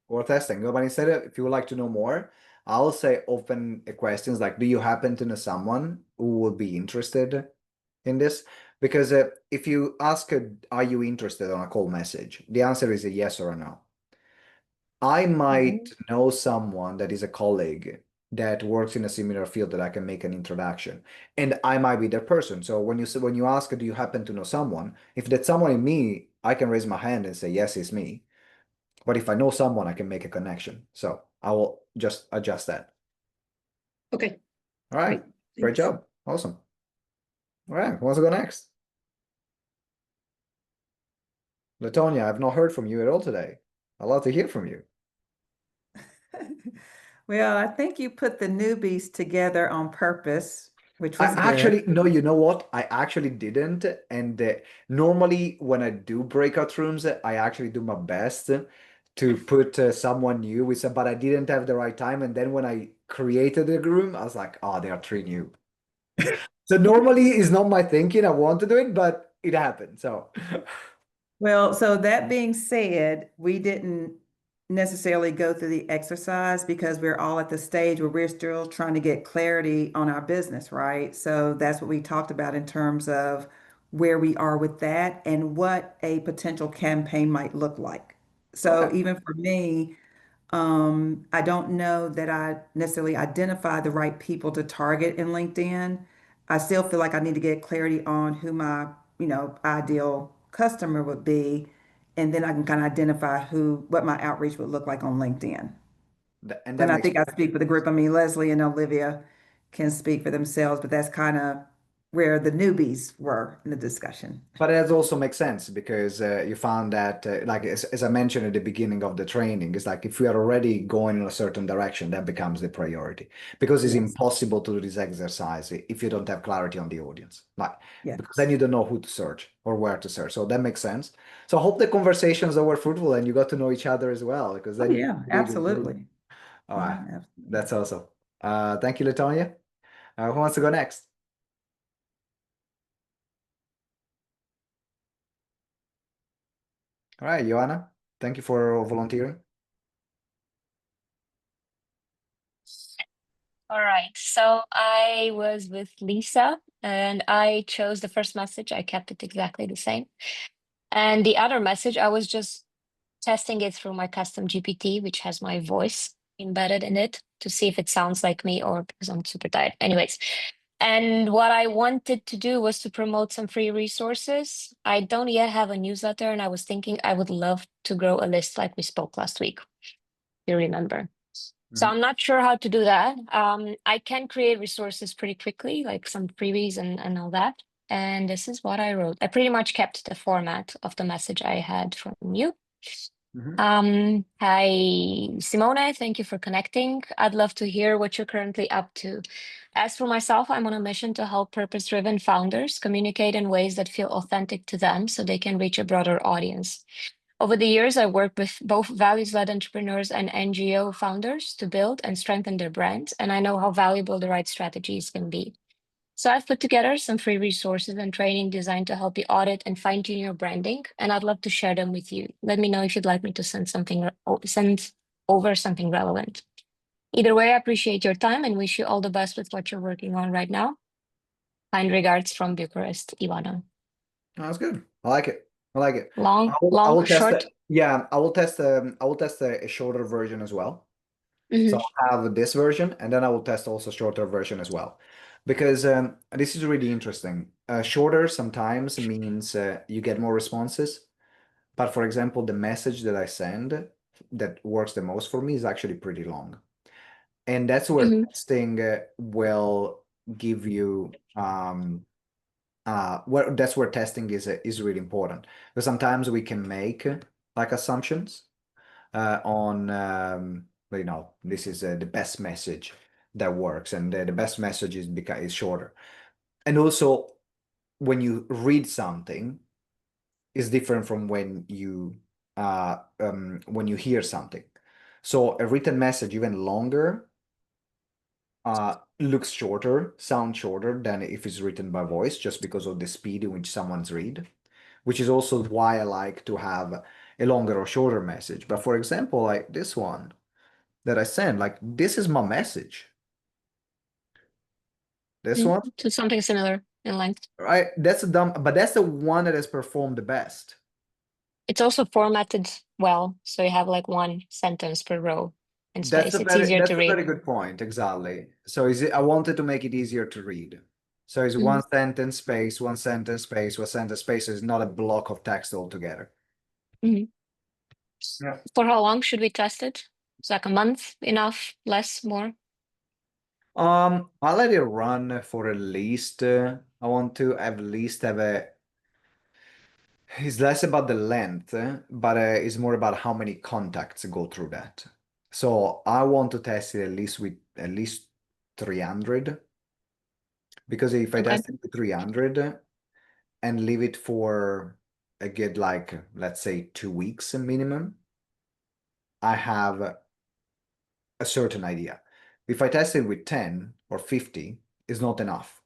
Worth testing. Nobody said it. If you would like to know more, I'll say open questions like, do you happen to know someone who would be interested in this? Because if you ask, are you interested on a cold message? The answer is a yes or a no. I might know someone that is a colleague that works in a similar field that I can make an introduction, and I might be that person. So when you ask, do you happen to know someone? If that's someone in me, I can raise my hand and say, yes, it's me. But if I know someone, I can make a connection. So I will just adjust that. Okay. All right. Great Thanks. job. Awesome. All right. Who wants to go next? Latonia, I've not heard from you at all today. I'd love to hear from you. Well, I think you put the newbies together on purpose, which I was good. actually, no, you know what? I actually didn't. And normally when I do breakout rooms, I actually do my best to put someone new with some, but I didn't have the right time. And then when I created the room, I was like, oh, there are three new. So normally it's not my thinking. I want to do it, but it happened. So Well, so that being said, we didn't necessarily go through the exercise because we're all at the stage where we're still trying to get clarity on our business, right? So that's what we talked about in terms of where we are with that and what a potential campaign might look like. So okay. even for me, I don't know that I necessarily identify the right people to target in LinkedIn. I still feel like I need to get clarity on who my, ideal customer would be, and then I can kind of identify what my outreach would look like on LinkedIn. And that And I makes think I speak for the group. I mean, Leslie and Olivia can speak for themselves, but that's kind of where the newbies were in the discussion. But it also makes sense because you found that, like as I mentioned at the beginning of the training, it's like if we are already going in a certain direction, that becomes the priority because it's Yes. impossible to do this exercise if you don't have clarity on the audience. Like, Yeah. because then you don't know who to search or where to search. So that makes sense. So I hope the conversations were fruitful and you got to know each other as well because Oh, then you yeah, really do good. absolutely. All Yeah, right. absolutely. That's awesome. Thank you, Latonia. Who wants to go next? All right, Joanna, thank you for volunteering. All right, so I was with Lisa and I chose the first message. I kept it exactly the same. And the other message, I was just testing it through my custom GPT, which has my voice embedded in it to see if it sounds like me or because I'm super tired. Anyways, and what I wanted to do was to promote some free resources. I don't yet have a newsletter, and I was thinking I would love to grow a list like we spoke last week. You remember? So I'm not sure how to do that. I can create resources pretty quickly, like some freebies and all that. And this is what I wrote. I pretty much kept the format of the message I had from you. Hi, Simone, thank you for connecting. I'd love to hear what you're currently up to. As for myself, I'm on a mission to help purpose-driven founders communicate in ways that feel authentic to them so they can reach a broader audience. Over the years, I worked with both values-led entrepreneurs and NGO founders to build and strengthen their brands, and I know how valuable the right strategies can be. So I've put together some free resources and training designed to help you audit and fine-tune your branding, and I'd love to share them with you. Let me know if you'd like me to send over something relevant. Either way, I appreciate your time and wish you all the best with what you're working on right now. Kind regards from Bucharest, Ivana. That's good. I like it. I like it. Long, I will test short? it. Yeah, I will test a shorter version as well. So I'll have this version and then I will test also shorter version as well. Because this is really interesting. Shorter sometimes means you get more responses. But for example, the message that I send that works the most for me is actually pretty long. And that's where testing will give you that's where testing is really important because sometimes we can make like assumptions on this is the best message that works and the best message is shorter, and also when you read something is different from when you hear something. So a written message even longer looks shorter, sounds shorter than if it's written by voice, just because of the speed in which someone's read, which is also why I like to have a longer or shorter message. But for example, like this one that I sent, like this is my message. This one, So something similar in length. right? That's but that's the one that has performed the best. It's also formatted well, so you have like one sentence per row in space. It's easier to read. That's a very good point. Exactly. So I wanted to make it easier to read. So it's one sentence space, one sentence space, one sentence space. Is not a block of text altogether. Yeah. For how long should we test it? It's like a month, enough, less, more? I'll let it run for at least, I want to at least have it's less about the length, but it's more about how many contacts go through that. So I want to test it at least with at least 300. Because if I test it with 300 and leave it for a good, like, let's say 2 weeks minimum, I have a certain idea. If I test it with 10 or 50, it's not enough.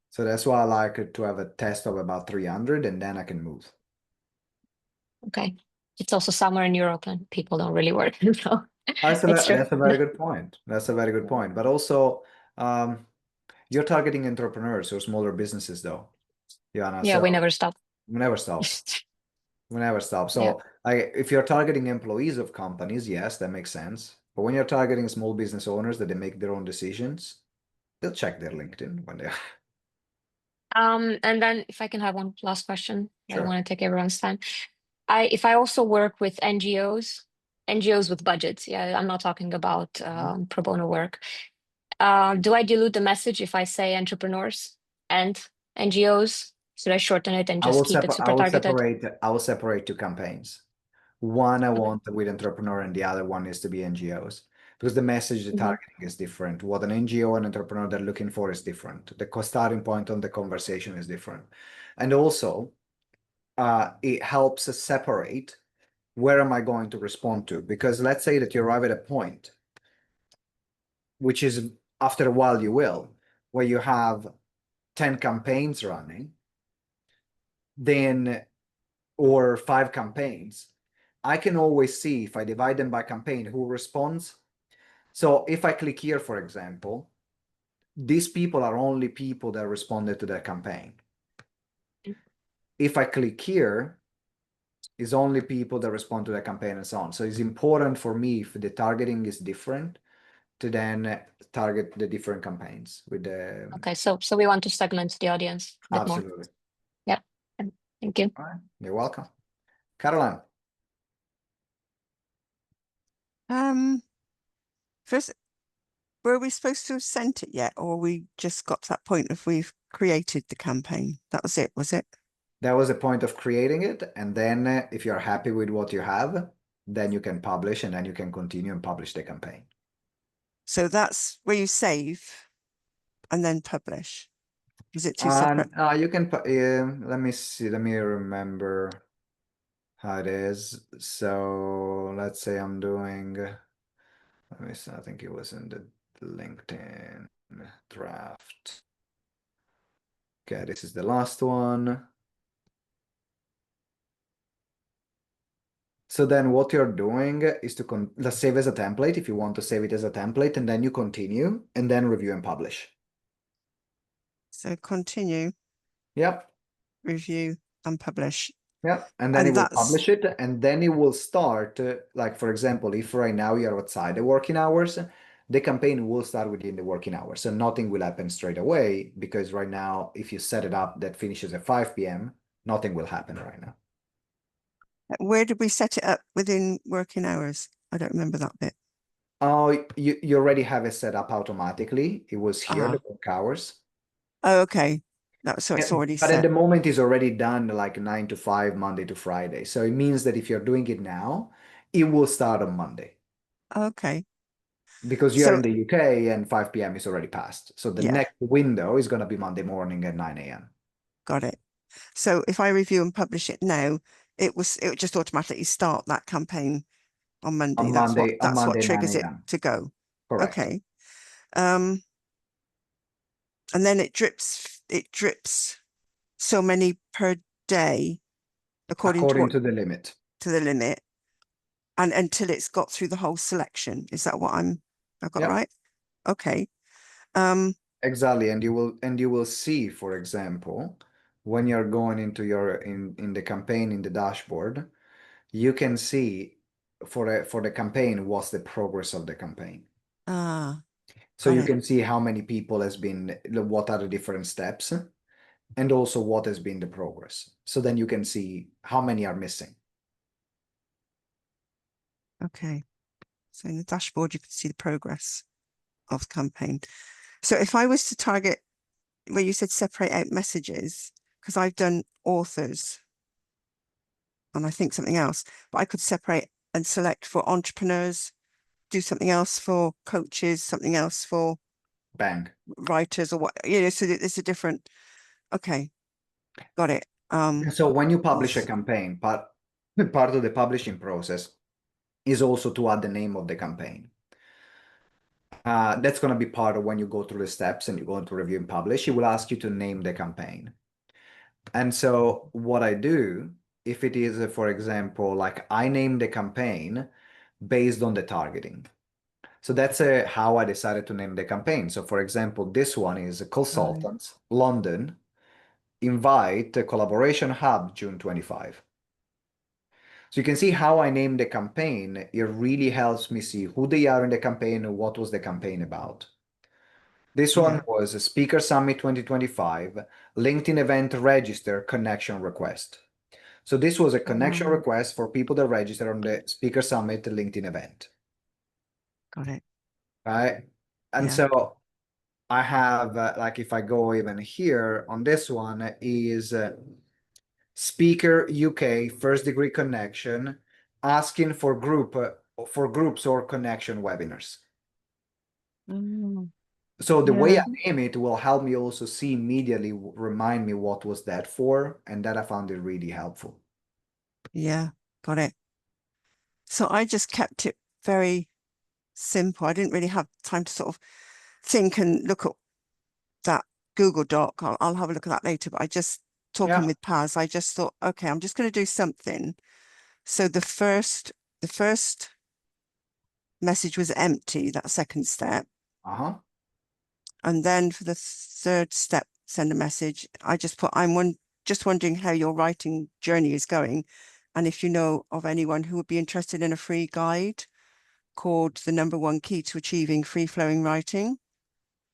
So that's why I like to have a test of about 300 and then I can move. Okay. It's also summer in Europe and people don't really work. So That's a very good point. That's a very good point. But also, you're targeting entrepreneurs or smaller businesses, though, Joanna. Yeah, So we never stop. we never stop. We never stop. So, if you're targeting employees of companies, yes, that makes sense. But when you're targeting small business owners that they make their own decisions, they'll check their LinkedIn when they. And then if I can have one last question, I don't Sure. want to take everyone's time. If I also work with NGOs with budgets, yeah, I'm not talking about pro bono work. Do I dilute the message if I say entrepreneurs and NGOs? Should I shorten it and just keep it super targeted? I will separate two campaigns. One I want with entrepreneur and the other one is to be NGOs. Because the message, the targeting is different. What an NGO and entrepreneur they're looking for is different. The starting point on the conversation is different. And also, it helps us separate where am I going to respond to? Because let's say that you arrive at a point, which is after a while you will, where you have 10 campaigns running, then, or 5 campaigns, I can always see if I divide them by campaign who responds. So if I click here, for example, these people are only people that responded to that campaign. If I click here, it's only people that respond to the campaign and so on. So it's important for me, if the targeting is different, to then target the different campaigns with the. Okay, so we want to segment the audience a bit more. Absolutely. Yeah. Thank you. All right. You're welcome. Caroline. First, were we supposed to have sent it yet, or we just got to that point of we've created the campaign? That was it, was it? That was the point of creating it. And then if you're happy with what you have, then you can publish and then you can continue and publish the campaign. So that's where you save and then publish. Is it two separate? You can, let me see, let me remember how it is. So let's say I'm doing, let me see, I think it was in the LinkedIn draft. Okay, this is the last one. So then what you're doing is to let's save as a template if you want to save it as a template, and then you continue and then review and publish. So continue. Yep. Review and publish. Yeah, and then it will publish it, and then it will start, like, for example, if right now you're outside the working hours, the campaign will start within the working hours. So nothing will happen straight away, because right now, if you set it up that finishes at 5 p.m., nothing will happen right now. Where did we set it up within working hours? I don't remember that bit. Oh, you already have it set up automatically. It was here, the work hours. Oh, okay. So it's already but set. at the moment it's already done like 9 to 5, Monday to Friday. So it means that if you're doing it now, it will start on Monday. Okay. Because you're in the UK and 5 p.m. is already passed. So the next window is going to be Monday morning at 9 a.m. Got it. So if I review and publish it now, it would just automatically start that campaign on Monday. That's what triggers it to go. Correct. Okay. And then it drips so many per day according to the limit. To the limit. And until it's got through the whole selection. Is that what I've got right? Okay. Exactly. And you will see, for example, when you're going into your in the campaign in the dashboard, you can see for the campaign what's the progress of the campaign. So you can see how many people has been, what are the different steps, and also what has been the progress. So then you can see how many are missing. Okay. So in the dashboard, you can see the progress of the campaign. So if I was to target where you said separate out messages, because I've done authors and I think something else, but I could separate and select for entrepreneurs, do something else for coaches, something else for Bang. writers or what, so it's a different, okay, got it. So when you publish a campaign, part of the publishing process is also to add the name of the campaign. That's going to be part of when you go through the steps and you go into review and publish, it will ask you to name the campaign. And so what I do, if it is, for example, like I name the campaign based on the targeting. So that's how I decided to name the campaign. So for example, this one is Consultants, London, Invite, Collaboration Hub, June 25. So you can see how I named the campaign. It really helps me see who they are in the campaign and what was the campaign about. This one was a Speaker Summit 2025, LinkedIn event register connection request. So this was a connection request for people that register on the Speaker Summit LinkedIn event. Got it. Right? And so I have, like if I go even here on this one is Speaker UK first degree connection, asking for groups or connection webinars. So the way I name it will help me also see immediately, remind me what was that for, and that I found it really helpful. Yeah, got it. So I just kept it very simple. I didn't really have time to sort of think and look at that Google Doc. I'll have a look at that later, but I just, talking with Paz, I just thought, okay, I'm just going to do something. So the first message was empty, that second step. And then for the third step, send a message, I just put, just wondering how your writing journey is going. And if you know of anyone who would be interested in a free guide called The Number One Key to Achieving Free Flowing Writing.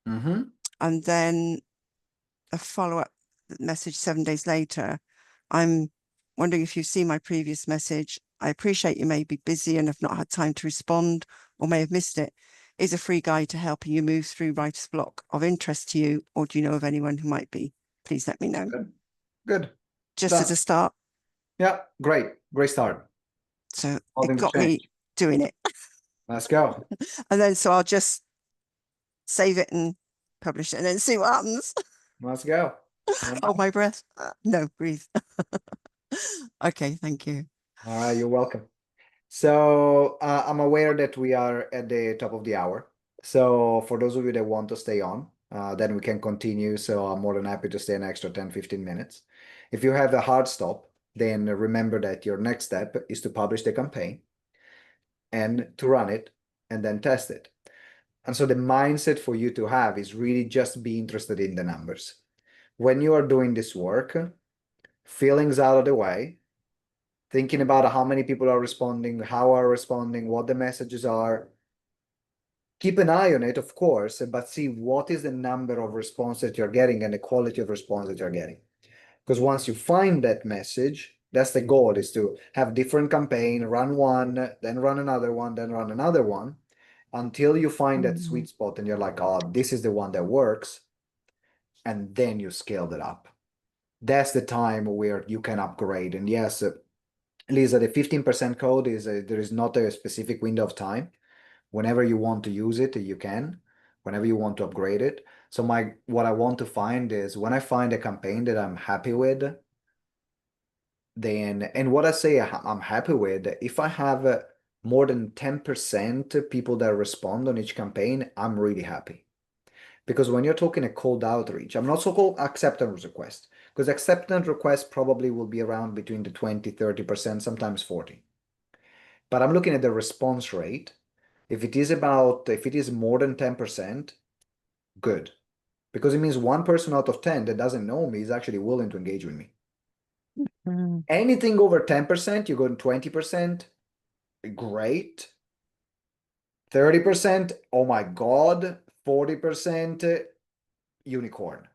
And then a follow-up message 7 days later. I'm wondering if you've seen my previous message. I appreciate you may be busy and have not had time to respond or may have missed it. Is a free guide to helping you move through writer's block of interest to you, or do you know of anyone who might be? Please let me know. Good. Just as a start. Yeah, great. Great start. So it got me doing it. Let's go. And then so I'll just save it and publish it and then see what happens. Let's go. Hold my breath. No, breathe. Okay, thank you. All right, you're welcome. So I'm aware that we are at the top of the hour. So for those of you that want to stay on, then we can continue. So I'm more than happy to stay an extra 10, 15 minutes. If you have a hard stop, then remember that your next step is to publish the campaign and to run it and then test it. And so the mindset for you to have is really just be interested in the numbers. When you are doing this work, feelings out of the way, thinking about how many people are responding, how are responding, what the messages are. Keep an eye on it, of course, but see what is the number of responses that you're getting and the quality of response that you're getting. Because once you find that message, that's the goal, is to have different campaign, run one, then run another one, then run another one, until you find that sweet spot and you're like, oh, this is the one that works. And then you scale that up. That's the time where you can upgrade. And yes, Lisa, the 15% code is there is not a specific window of time. Whenever you want to use it, you can. Whenever you want to upgrade it. So what I want to find is when I find a campaign that I'm happy with, then, and what I say I'm happy with, if I have more than 10% people that respond on each campaign, I'm really happy. Because when you're talking a cold outreach, I'm not so called acceptance request, because acceptance request probably will be around between the 20, 30%, sometimes 40. But I'm looking at the response rate. If it is more than 10%, good. Because it means 1 person out of 10 that doesn't know me is actually willing to engage with me. Anything over 10%, you go to 20%, great. 30%, oh my God. 40%, unicorn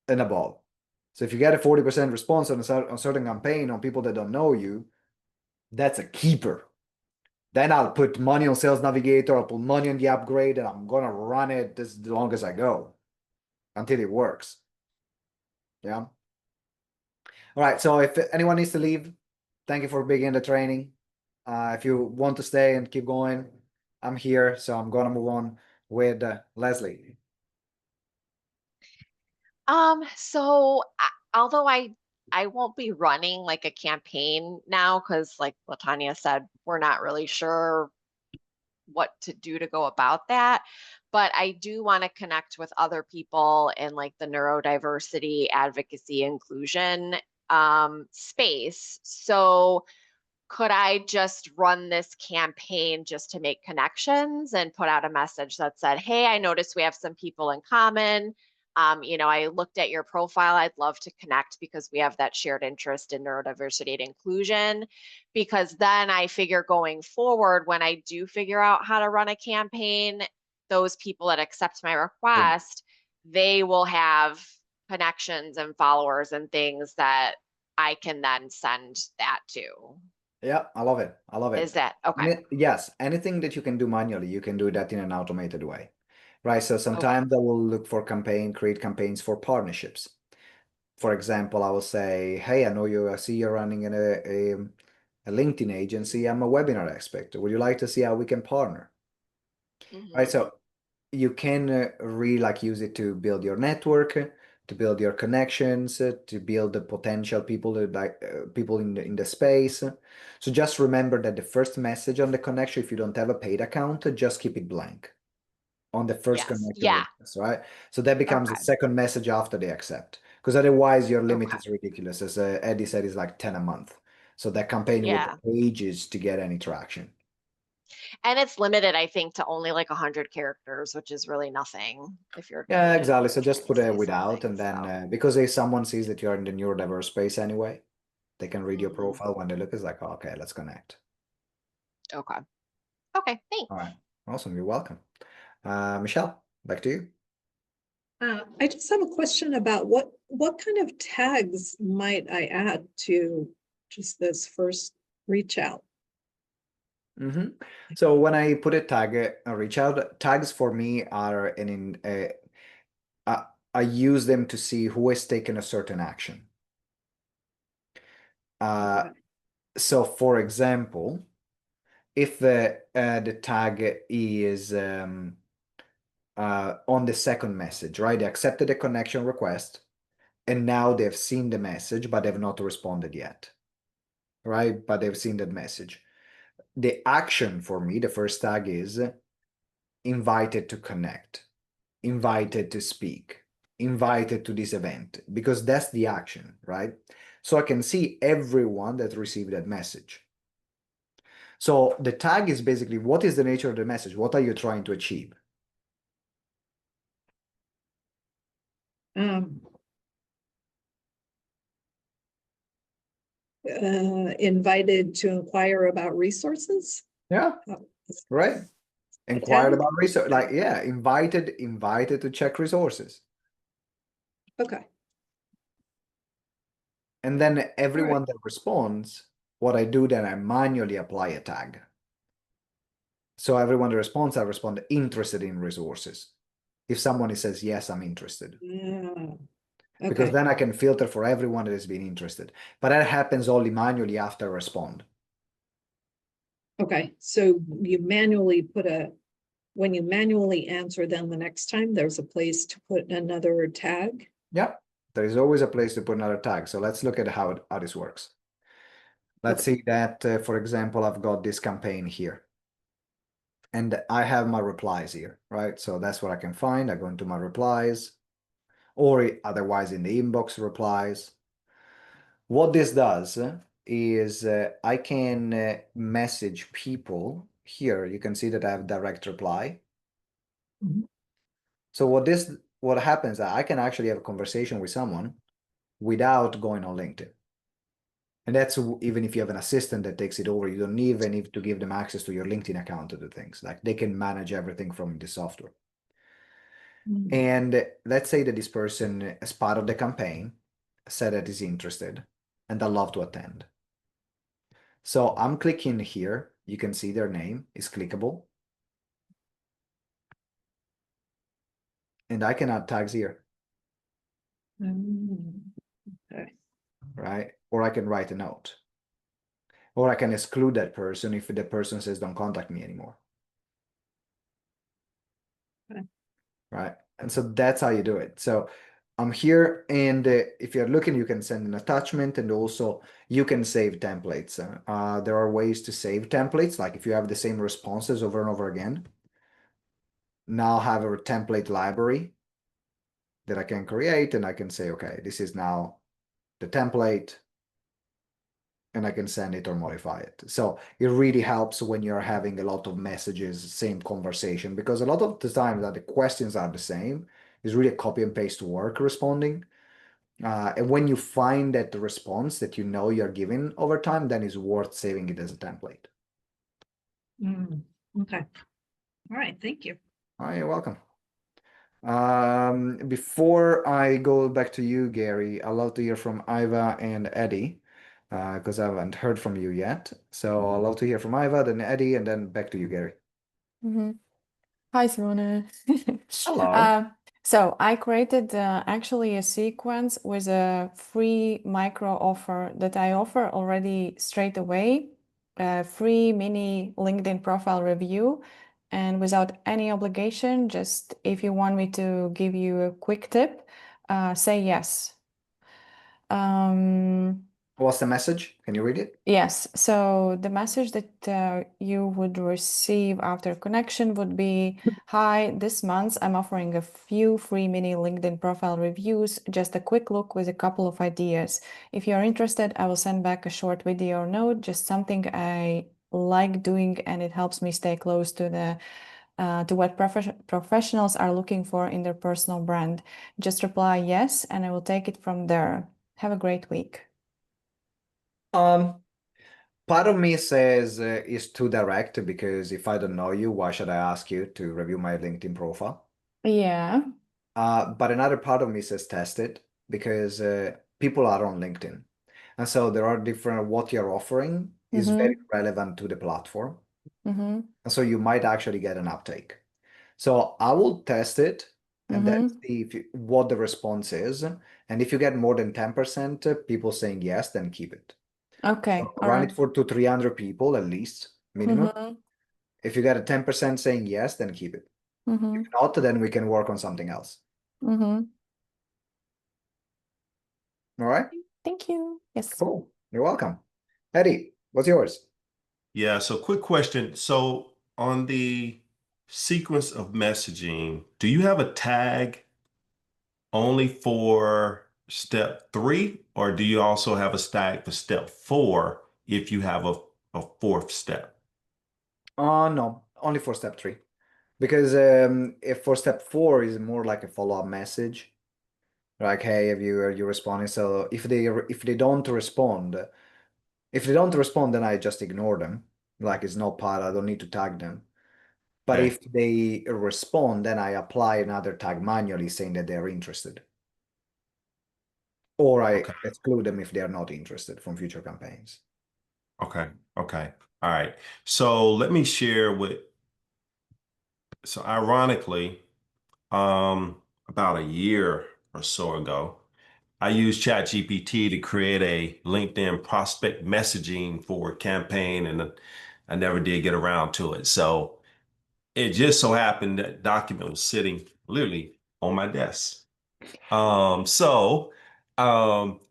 and above. So if you get a 40% response on a certain campaign on people that don't know you, that's a keeper. Then I'll put money on Sales Navigator, I'll put money on the upgrade, and I'm gonna run it as long as I go until it works. Yeah. All right. So if anyone needs to leave, thank you for being in the training. If you want to stay and keep going, I'm here. So I'm gonna move on with Leslie. So although I won't be running like a campaign now, because like Latanya said, we're not really sure what to do to go about that. But I do want to connect with other people in like the neurodiversity, advocacy, inclusion space. So could I just run this campaign just to make connections and put out a message that said, hey, I noticed we have some people in common. I looked at your profile. I'd love to connect because we have that shared interest in neurodiversity and inclusion. Because then I figure going forward, when I do figure out how to run a campaign, those people that accept my request, they will have connections and followers and things that I can then send that to. Yeah, I love it. I love it. Is that okay? Yes, anything that you can do manually, you can do that in an automated way, right? So sometimes I will look for create campaigns for partnerships. For example, I will say, hey, I know I see you're running in a LinkedIn agency. I'm a webinar expert. Would you like to see how we can partner? Right. So you can really like use it to build your network, to build your connections, to build the potential people that people in the space. So just remember that the first message on the connection, if you don't have a paid account, just keep it blank on the first connection request, right? So that becomes a second message after they accept, because otherwise your limit is ridiculous. As Eddie said, is like 10 a month. So that campaign will take ages to get any traction. And it's limited, I think, to only like 100 characters, which is really nothing if you're. Yeah, exactly. So just put a without, and then because if someone sees that you're in the neurodiverse space anyway, they can read your profile when they look. It's like, oh, okay, let's connect. Okay. Okay, thanks. All right. Awesome. You're welcome. Michelle, back to you. I just have a question about what kind of tags might I add to just this first reach out? So when I put a tag, a reach out, tags for me are I use them to see who has taken a certain action. So for example, if the tag is on the second message, right? They accepted a connection request and now they've seen the message, but they've not responded yet, right? But they've seen that message. The action for me, the first tag is invited to connect, invited to speak, invited to this event, because that's the action, right? So I can see everyone that received that message. So the tag is basically, what is the nature of the message? What are you trying to achieve? Invited to inquire about resources. Yeah, right. Inquired about research, like, yeah, invited to check resources. Okay. And then everyone that responds, what I do then, I manually apply a tag. So everyone that responds, I respond interested in resources. If someone says, yes, I'm interested. Because then I can filter for everyone that has been interested. But that happens only manually after I respond. Okay, so you manually when you manually answer, then the next time there's a place to put another tag? Yeah, there is always a place to put another tag. So let's look at how this works. Let's see that, for example, I've got this campaign here. And I have my replies here, right? So that's what I can find. I go into my replies, or otherwise in the inbox replies. What this does is I can message people here. You can see that I have direct reply. So what happens, I can actually have a conversation with someone without going on LinkedIn. And that's even if you have an assistant that takes it over, you don't even need to give them access to your LinkedIn account to do things. Like they can manage everything from the software. And let's say that this person, as part of the campaign, said that he's interested and I'd love to attend. So I'm clicking here You can see their name is clickable. And I can add tags here. Okay. Right? Or I can write a note. Or I can exclude that person if the person says, don't contact me anymore. Okay. Right? And so that's how you do it. So I'm here, and if you're looking, you can send an attachment, and also you can save templates. There are ways to save templates, like if you have the same responses over and over again. Now I have a template library that I can create, and I can say, okay, this is now the template, and I can send it or modify it. So it really helps when you're having a lot of messages, same conversation, because a lot of the time that the questions are the same. It's really a copy and paste work responding. And when you find that the response that you know you're giving over time, then it's worth saving it as a template. Okay. All right. Thank you. All right, you're welcome. Before I go back to you, Gary, I'd love to hear from Iva and Eddie, because I haven't heard from you yet. So I'd love to hear from Iva, then Eddie, and then back to you, Gary. Hi, Simone. Hello. So I created actually a sequence with a free micro offer that I offer already straight away, a free mini LinkedIn profile review, and without any obligation, just if you want me to give you a quick tip, say yes. What's the message? Can you read it? Yes, so the message that you would receive after connection would be, hi, this month I'm offering a few free mini LinkedIn profile reviews, just a quick look with a couple of ideas. If you're interested, I will send back a short video or note, just something I like doing, and it helps me stay close to what professionals are looking for in their personal brand. Just reply yes, and I will take it from there. Have a great week. Part of me says it's too direct, because if I don't know you, why should I ask you to review my LinkedIn profile? Yeah. But another part of me says test it, because people are on LinkedIn. And so there are different, what you're offering is very relevant to the platform. And so you might actually get an uptake. So I will test it and then see what the response is. And if you get more than 10% people saying yes, then keep it. Okay, So all run right. it for 200-300 people at least, minimum. If you get a 10% saying yes, then keep it. If not, then we can work on something else. All right? Thank you. Yes. Cool. You're welcome. Eddie, what's yours? Yeah, so quick question. So on the sequence of messaging, do you have a tag only for step 3, or do you also have a tag for step 4 if you have a fourth step? No, only for step 3. Because if for step 4 is more like a follow-up message, like, hey, are you responding? So if they don't respond, then I just ignore them. Like, it's not part, I don't need to tag them. But Okay. if they respond, then I apply another tag manually saying that they're interested. Or I exclude them if they're not interested from future campaigns. Okay. Okay. All right. So let me share so ironically, about a year or so ago, I used ChatGPT to create a LinkedIn prospect messaging for a campaign, and I never did get around to it. So it just so happened that document was sitting literally on my desk. And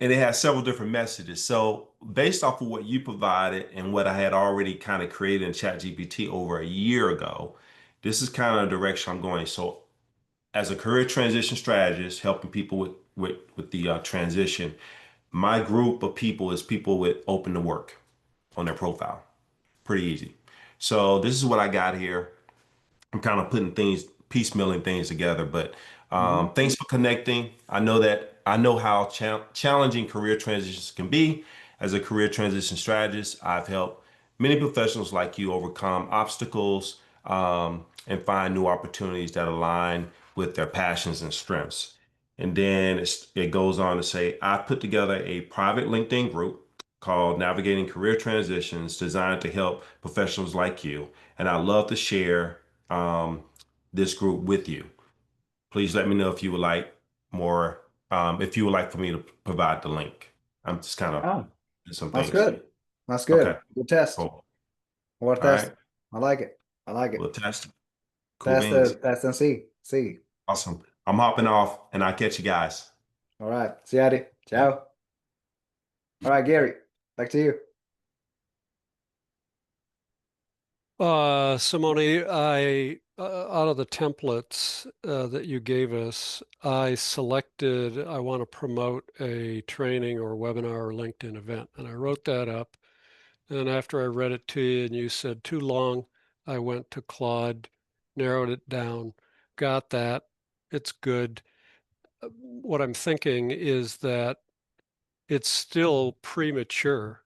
it has several different messages. So based off of what you provided and what I had already kind of created in ChatGPT over a year ago, this is kind of the direction I'm going. So as a career transition strategist, helping people with the transition, my group of people is people with open to work on their profile. Pretty easy. So this is what I got here. I'm kind of putting things, piecemealing things together. But thanks for connecting. I know how challenging career transitions can be. As a career transition strategist, I've helped many professionals like you overcome obstacles and find new opportunities that align with their passions and strengths. And then it goes on to say, I put together a private LinkedIn group called Navigating Career Transitions, designed to help professionals like you. And I'd love to share this group with you. Please let me know if you would like more, if you would like for me to provide the link. I'm just kind of doing some That's things. good. That's good. Okay. Good test. Cool. More All test. right. I like it. I like it. We'll test. Cool beans. Test and see. See. Awesome. I'm hopping off and I'll catch you guys. All right. See you, Adi. Ciao. All right, Gary, back to you. Simone, out of the templates that you gave us, I selected, I want to promote a training or webinar or LinkedIn event. And I wrote that up. And after I read it to you and you said too long, I went to Claude, narrowed it down, got that. It's good. What I'm thinking is that it's still premature.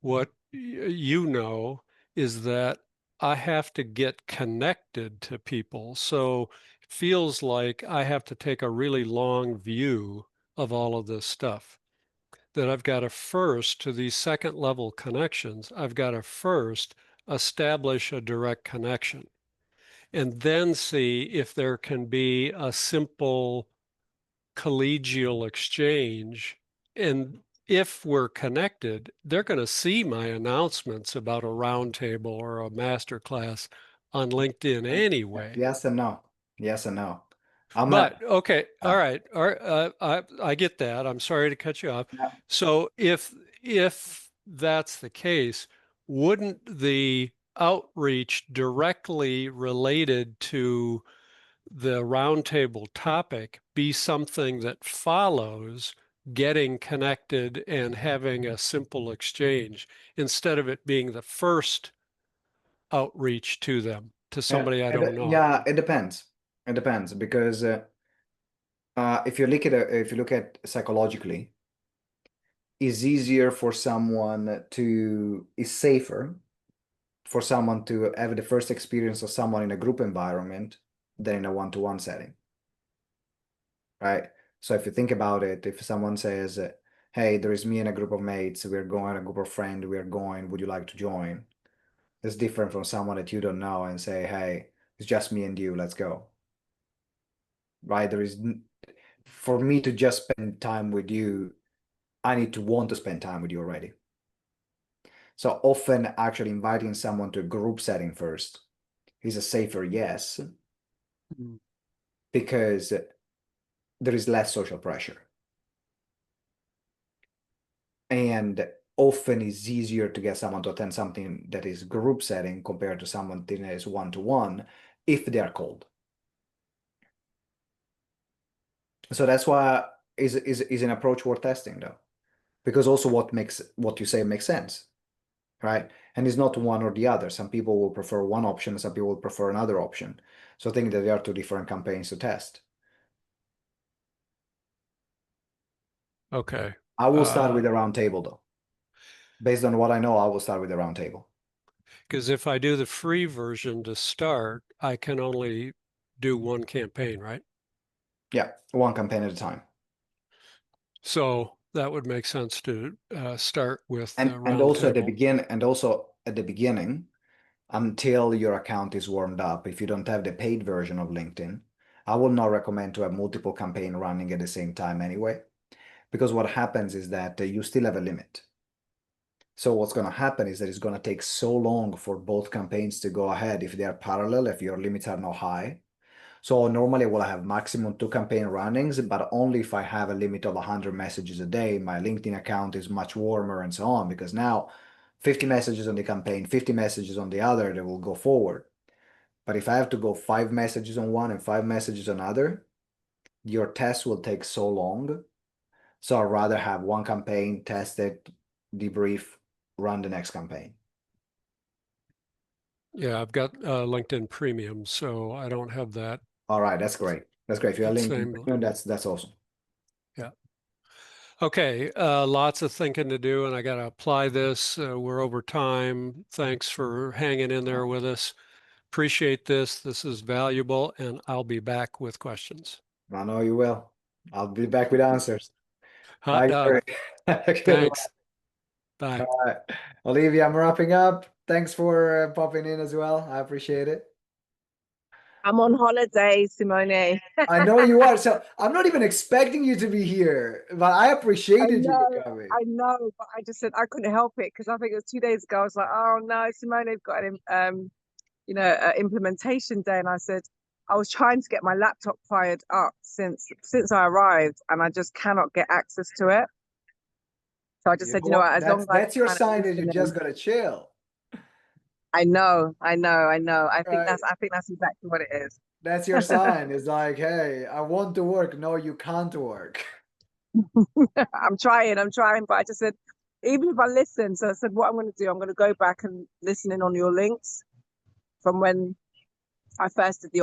What you know is that I have to get connected to people. So it feels like I have to take a really long view of all of this stuff. That I've got to first, to these second level connections, I've got to first establish a direct connection and then see if there can be a simple collegial exchange. And if we're connected, they're going to see my announcements about a roundtable or a masterclass on LinkedIn anyway. Yes and no. Yes and no. But okay, all right, I get that. I'm sorry to cut you off. So if that's the case, wouldn't the outreach directly related to the roundtable topic be something that follows getting connected and having a simple exchange instead of it being the first outreach to them, to somebody I don't know? Yeah, it depends. It depends because if you look at psychologically, it's easier for someone to is safer for someone to have the first experience of someone in a group environment than in a one-to-one setting, right? So if you think about it, if someone says, hey, there is me and a group of mates, we're going, a group of friends, we're going, would you like to join? It's different from someone that you don't know and say, hey, it's just me and you, let's go. Right? For me to just spend time with you, I need to want to spend time with you already. So often actually inviting someone to a group setting first is a safer yes, because there is less social pressure. And often it's easier to get someone to attend something that is group setting compared to someone that is one-to-one if they are cold. So that's why is an approach worth testing though, because also what you say makes sense, right? And it's not one or the other. Some people will prefer one option, some people will prefer another option. So I think that there are two different campaigns to test. Okay. I will start with a round table though. Based on what I know, I will start with a round table. Because if I do the free version to start, I can only do one campaign, right? Yeah, one campaign at a time. So that would make sense to start with the and also roundtable. at the beginning, until your account is warmed up, if you don't have the paid version of LinkedIn, I will not recommend to have multiple campaigns running at the same time anyway, because what happens is that you still have a limit. So what's going to happen is that it's going to take so long for both campaigns to go ahead if they are parallel, if your limits are not high. So normally I will have maximum 2 campaign runnings, but only if I have a limit of 100 messages a day. My LinkedIn account is much warmer and so on, because now 50 messages on the campaign, 50 messages on the other, they will go forward. But if I have to go 5 messages on one and 5 messages on other, your test will take so long. So I'd rather have one campaign, test it, debrief, run the next campaign. Yeah, I've got LinkedIn Premium, so I don't have that. All right, that's great. That's great. If you have LinkedIn Same. Premium, that's awesome. Yeah. Okay, lots of thinking to do, and I got to apply this. We're over time. Thanks for hanging in there with us. Appreciate this. This is valuable, and I'll be back with questions. I know you will. I'll be back with answers. Hot Bye, dog. Gary. Thanks. Bye. All right. Olivia, I'm wrapping up. Thanks for popping in as well. I appreciate it. I'm on holiday, Simone. I know you are. So I'm not even expecting you to be here, but I appreciated you coming. I know, but I just said I couldn't help it because I think it was 2 days ago. I was like, oh no, Simone's got an implementation day, and I said I was trying to get my laptop fired up since I arrived, and I just cannot get access to it. So I just said, what, as long as that's your sign that you just gotta chill. I know. I think that's exactly what it is. That's your sign. It's like, hey, I want to work. No, you can't work. I'm trying, but I just said, even if I listen, so I said, what I'm going to do, I'm going to go back and listen in on your links from when I first did the